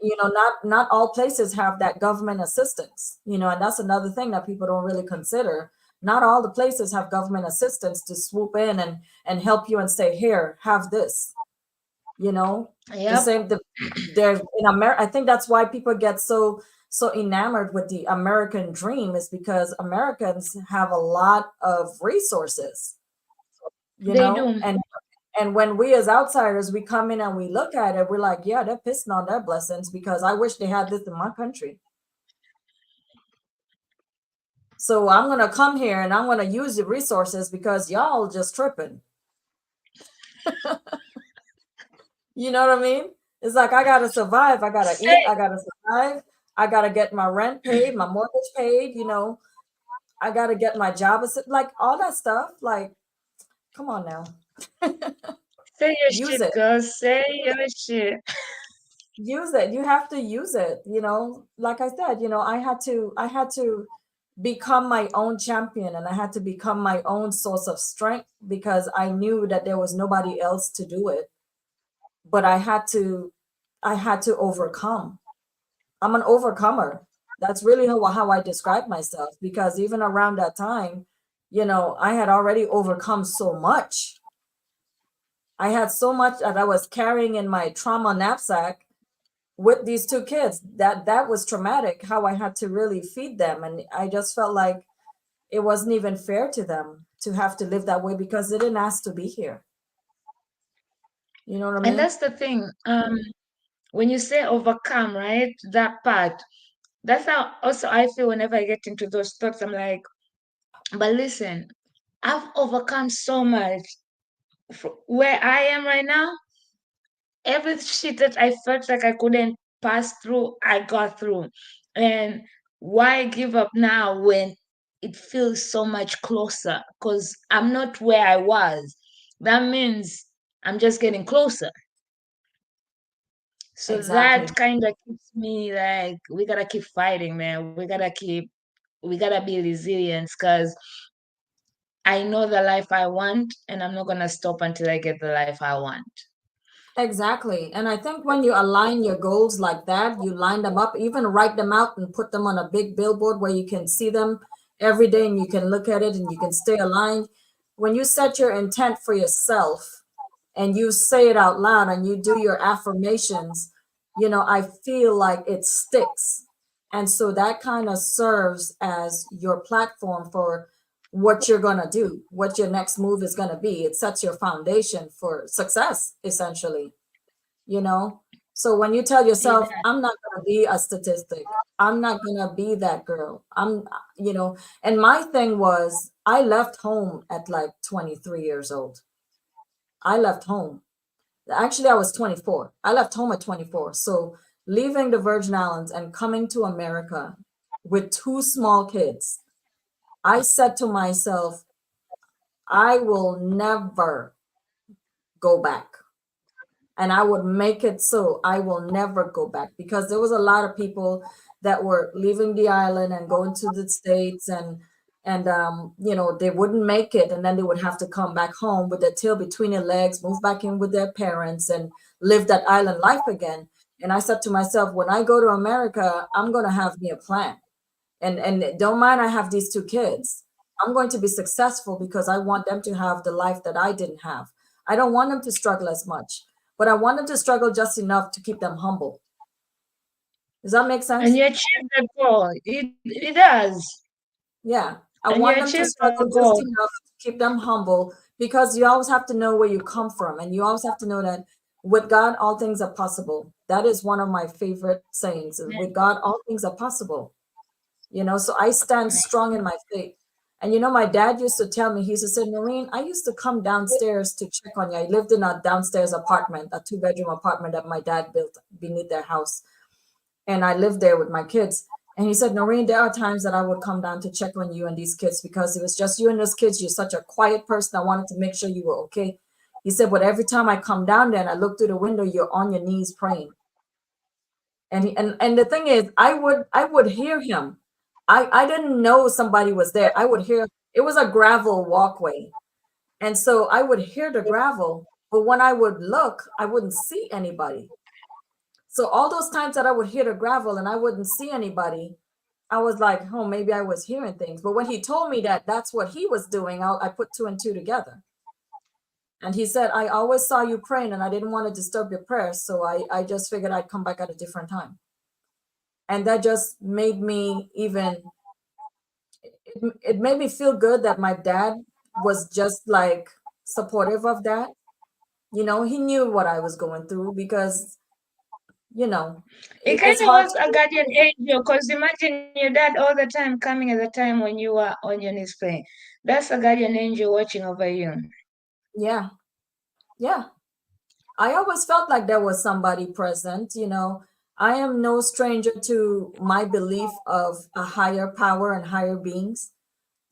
not all places have that government assistance, and that's another thing that people don't really consider. Not all the places have government assistance to swoop in and help you and say, here, have this. The Yep. same, there's in America. I think that's why people get so enamored with the American dream, is because Americans have a lot of resources, They do. and when we as outsiders, we come in and we look at it, we're like, yeah, they're pissing on their blessings because I wish they had this in my country. So I'm gonna come here and I'm gonna use the resources because y'all just tripping. You know what I mean? It's like I gotta survive. I gotta eat. Say I gotta survive. I gotta get my rent paid, my mortgage paid. I gotta get my job. Like all that stuff. Like, come on now, say your use shit, it. girl. Say your shit. Use it. You have to use it. Like I said, I had to become my own champion, and I had to become my own source of strength because I knew that there was nobody else to do it. But I had to overcome. I'm an overcomer. That's really how I describe myself, because even around that time, I had already overcome so much. I had so much that I was carrying in my trauma knapsack with these two kids. That was traumatic, how I had to really feed them. And I just felt like it wasn't even fair to them to have to live that way because they didn't ask to be here. You know what I And mean? that's the thing. When you say overcome, right? That part. That's how also I feel whenever I get into those thoughts. I'm like, but listen, I've overcome so much. Where I am right now, every shit that I felt like I couldn't pass through, I got through. And why give up now when it feels so much closer? Because I'm not where I was. That means I'm just getting closer. So Exactly. that kind of keeps me like, we gotta keep fighting, man. We gotta be resilient because I know the life I want, and I'm not gonna stop until I get the life I want. Exactly. And I think when you align your goals like that, you line them up, even write them out and put them on a big billboard where you can see them every day and you can look at it and you can stay aligned. When you set your intent for yourself and you say it out loud and you do your affirmations, I feel like it sticks. And so that kind of serves as your platform for what you're going to do, what your next move is going to be. It sets your foundation for success, essentially, you know? So when you tell yourself, Yeah. I'm not going to be a statistic, I'm not going to be that girl, and my thing was, I left home at like 23 years old. I left home. Actually, I was 24. I left home at 24. So leaving the Virgin Islands and coming to America with two small kids, I said to myself, I will never go back. And I would make it so I will never go back, because there was a lot of people that were leaving the island and going to the States, and they wouldn't make it, and then they would have to come back home with their tail between their legs, move back in with their parents and live that island life again. And I said to myself, when I go to America, I'm going to have me a plan. And don't mind, I have these two kids. I'm going to be successful because I want them to have the life that I didn't have. I don't want them to struggle as much, but I want them to struggle just enough to keep them humble. Does that make And sense? you achieve the goal. It does. Yeah. I And you want them to achieve the struggle just goal. enough to keep them humble, because you always have to know where you come from. And you always have to know that with God, all things are possible. That is one of my favorite sayings. With God, all things are possible. So I stand strong in my faith. And my dad used to tell me, he used to say, Norine, I used to come downstairs to check on you. I lived in a downstairs apartment, a 2-bedroom apartment that my dad built beneath their house. And I lived there with my kids. And he said, Norine, there are times that I would come down to check on you and these kids because it was just you and those kids. You're such a quiet person. I wanted to make sure you were okay. He said, but every time I come down there and I look through the window, you're on your knees praying. And the thing is, I would hear him. I didn't know somebody was there. I would hear, it was a gravel walkway. And so I would hear the gravel, but when I would look, I wouldn't see anybody. So all those times that I would hear the gravel and I wouldn't see anybody, I was like, oh, maybe I was hearing things. But when he told me that that's what he was doing, I put two and two together. And he said, I always saw you praying and I didn't want to disturb your prayers. So I just figured I'd come back at a different time. And that just made me it made me feel good that my dad was just like supportive of that. He knew what I was going through because, you know, It kind it's of hard was to a go guardian through. angel because imagine your dad all the time coming at the time when you were on your knees praying. That's a guardian angel watching over you. Yeah. Yeah. I always felt like there was somebody present. I am no stranger to my belief of a higher power and higher beings.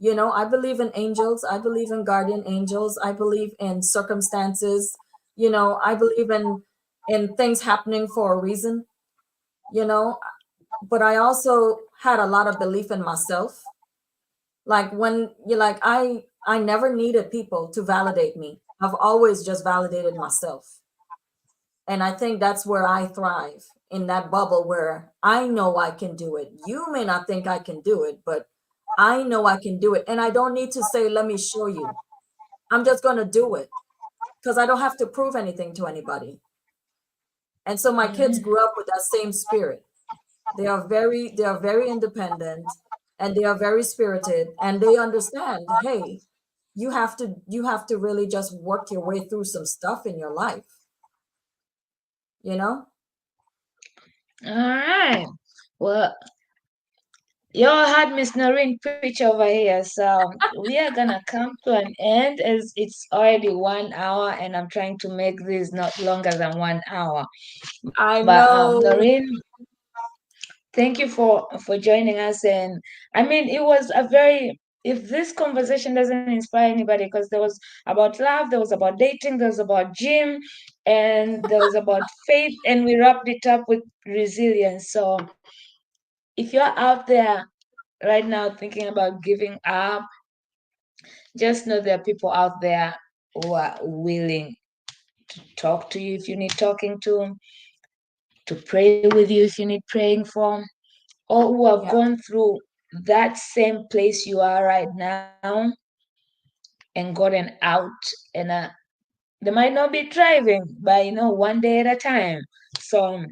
I believe in angels. I believe in guardian angels. I believe in circumstances. I believe in things happening for a reason. You know, but I also had a lot of belief in myself. Like when you like, I never needed people to validate me. I've always just validated myself. And I think that's where I thrive, in that bubble where I know I can do it. You may not think I can do it, but I know I can do it. And I don't need to say, let me show you. I'm just going to do it because I don't have to prove anything to anybody. And so my kids Mhm. grew up with that same spirit. They are very independent, and they are very spirited, and they understand, hey, you have to really just work your way through some stuff in your life, you know? All right. Well, y'all had Miss Noreen preach over here, so we are gonna come to an end as it's already 1 hour, and I'm trying to make this not longer than 1 hour. I But know. Noreen, thank you for joining us. And I mean, it was a very, if this conversation doesn't inspire anybody, because there was about love, there was about dating, there was about gym, and there was about faith, and we wrapped it up with resilience. So if you're out there right now thinking about giving up, just know there are people out there who are willing to talk to you if you need talking to pray with you if you need praying for, or who have Yeah, gone through that same place you are right now and gotten out. And they might not be thriving, but 1 day at a time. So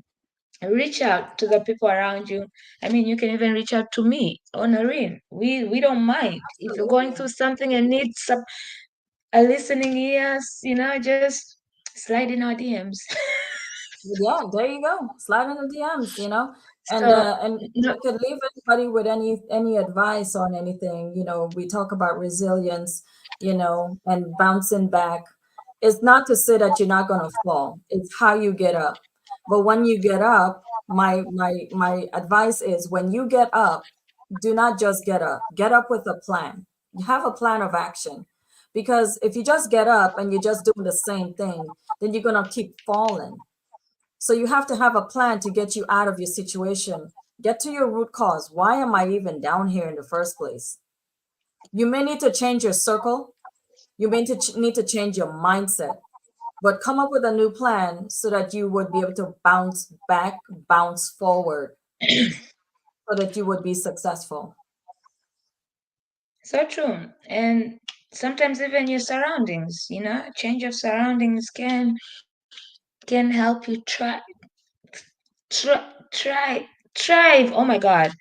reach out to the people around you. I mean, you can even reach out to me or Noreen. We don't mind if you're going absolutely. through something and need some a listening ears. Just slide in our DMs. Yeah, there you go. Slide in the DMs. And if No, I could leave anybody with any advice on anything, we talk about resilience, and bouncing back. It's not to say that you're not gonna fall. It's how you get up. But when you get up, my advice is, when you get up, do not just get up. Get up with a plan. You have a plan of action. Because if you just get up and you're just doing the same thing, then you're gonna keep falling. So you have to have a plan to get you out of your situation. Get to your root cause. Why am I even down here in the first place? You may need to change your circle. You may need to change your mindset, but come up with a new plan so that you would be able to bounce back, bounce forward, so that you would be successful. so true. And sometimes even your surroundings, change of surroundings can help you try thrive. Oh my God,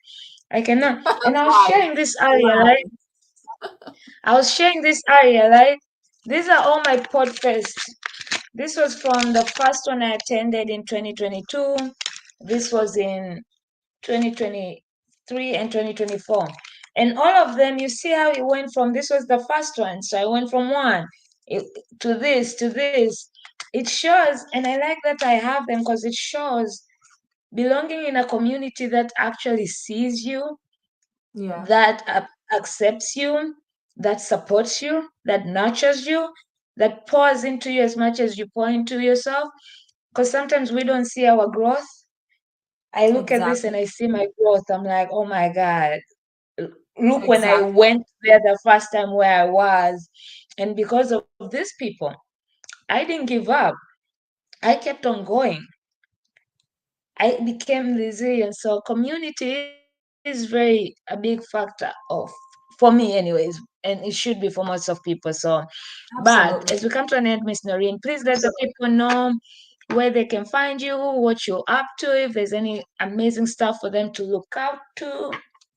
I cannot. And I was Thrive. sharing this earlier, right? Thrive. I was sharing this earlier, right? These are all my podcasts. This was from the first one I attended in 2022. This was in 2023 and 2024. And all of them, you see how it went from, this was the first one. So I went from one it, to this. It shows, and I like that I have them because it shows belonging in a community that actually sees you, Yeah, that accepts you, that supports you, that nurtures you, that pours into you as much as you pour into yourself. Because sometimes we don't see our growth. I look at this exactly. and I see my growth. I'm like, oh my God, look when I Exactly. went there the first time where I was. And because of these people, I didn't give up. I kept on going. I became resilient. So community is very a big factor of for me anyways, and it should be for most of people. So but as we Absolutely. come to an end, Miss Noreen, please let the people know where they can find you, what you're up to, if there's any amazing stuff for them to look out to.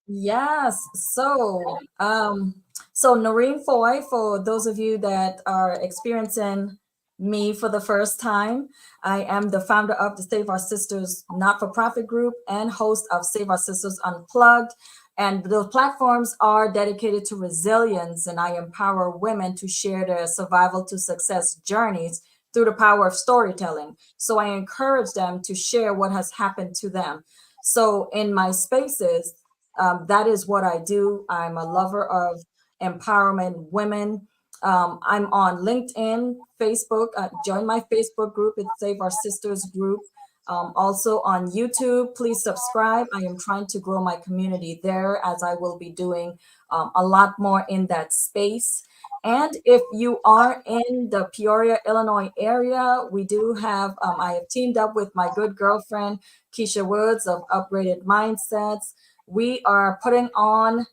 Yes. So Norine Foy, for those of you that are experiencing me for the first time, I am the founder of the Save Our Sisters not-for-profit group and host of Save Our Sisters Unplugged. And those platforms are dedicated to resilience, and I empower women to share their survival to success journeys through the power of storytelling. So I encourage them to share what has happened to them. So in my spaces, that is what I do. I'm a lover of empowerment women. I'm on LinkedIn, Facebook. Join my Facebook group. It's Save Our Sisters group. Also on YouTube, please subscribe. I am trying to grow my community there, as I will be doing a lot more in that space. And if you are in the Peoria, Illinois area, we do have, I have teamed up with my good girlfriend, Keisha Woods of Upgraded Mindsets. We are putting on,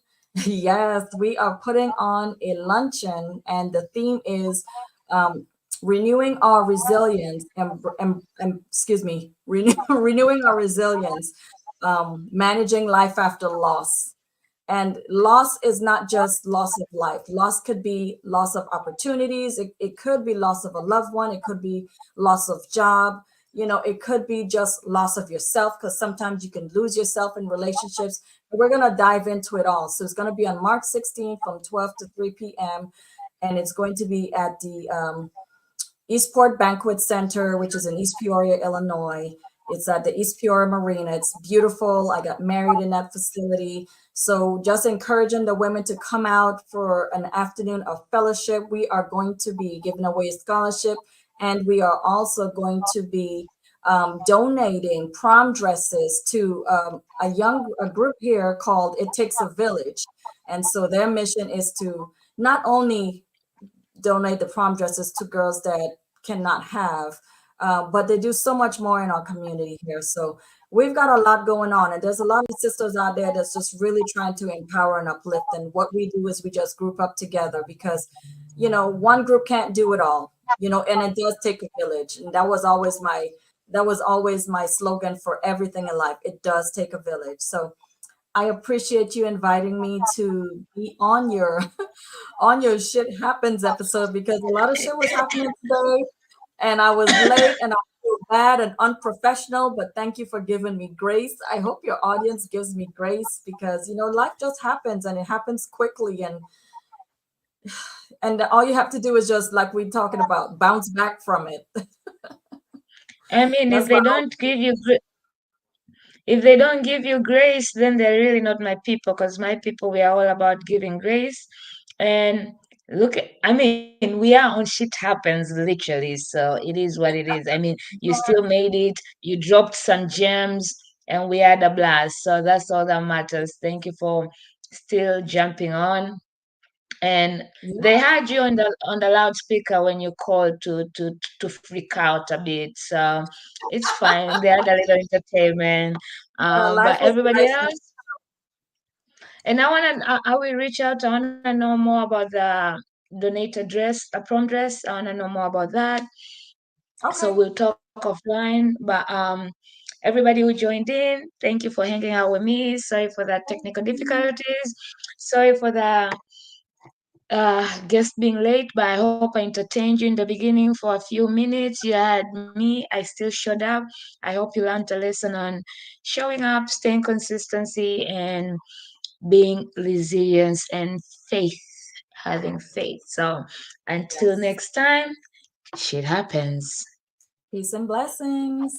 yes, we are putting on a luncheon, and the theme is um, renewing our resilience and excuse me, renewing our resilience, managing life after loss. And loss is not just loss of life. Loss could be loss of opportunities. It could be loss of a loved one. It could be loss of job. You know, it could be just loss of yourself, because sometimes you can lose yourself in relationships. But we're going to dive into it all. So it's going to be on March 16th from 12 to 3 p.m. And it's going to be at the Eastport Banquet Center, which is in East Peoria, Illinois. It's at the East Peoria Marina. It's beautiful. I got married in that facility. So just encouraging the women to come out for an afternoon of fellowship. We are going to be giving away a scholarship, and we are also going to be donating prom dresses to a group here called It Takes a Village. And so their mission is to not only donate the prom dresses to girls that cannot have, but they do so much more in our community here. So we've got a lot going on, and there's a lot of sisters out there that's just really trying to empower and uplift. And what we do is we just group up together, because, you know, one group can't do it all, you know, and it does take a village. And that was always my slogan for everything in life. It does take a village. So I appreciate you inviting me to be on your on your Shit Happens episode, because a lot of shit was happening today and I was late and I feel bad and unprofessional, but thank you for giving me grace. I hope your audience gives me grace, because, you know, life just happens and it happens quickly, and all you have to do is just, like we talking about, bounce back from it. I mean, That's what I if they don't give you grace, then they're really not my people, because my people, we are all about giving grace. And I mean, we are on Shit Happens, literally. So it is what it is. I mean, you still made it, you dropped some gems, and we had a blast. So that's all that matters. Thank you for still jumping on. And yeah. they had you on the loudspeaker when you called to freak out a bit. So it's fine. They had a little entertainment. Life But was everybody nice. else, and I will reach out. I wanna know more about the donated dress, the prom dress. I wanna know more about that. So Okay. we'll talk offline. But everybody who joined in, thank you for hanging out with me. Sorry for the technical difficulties. Sorry for the guest being late, but I hope I entertained you in the beginning for a few minutes. You had me, I still showed up. I hope you learned a lesson on showing up, staying consistency, and being resilience and faith, having faith. So until Yes. next time, shit happens. Peace and blessings.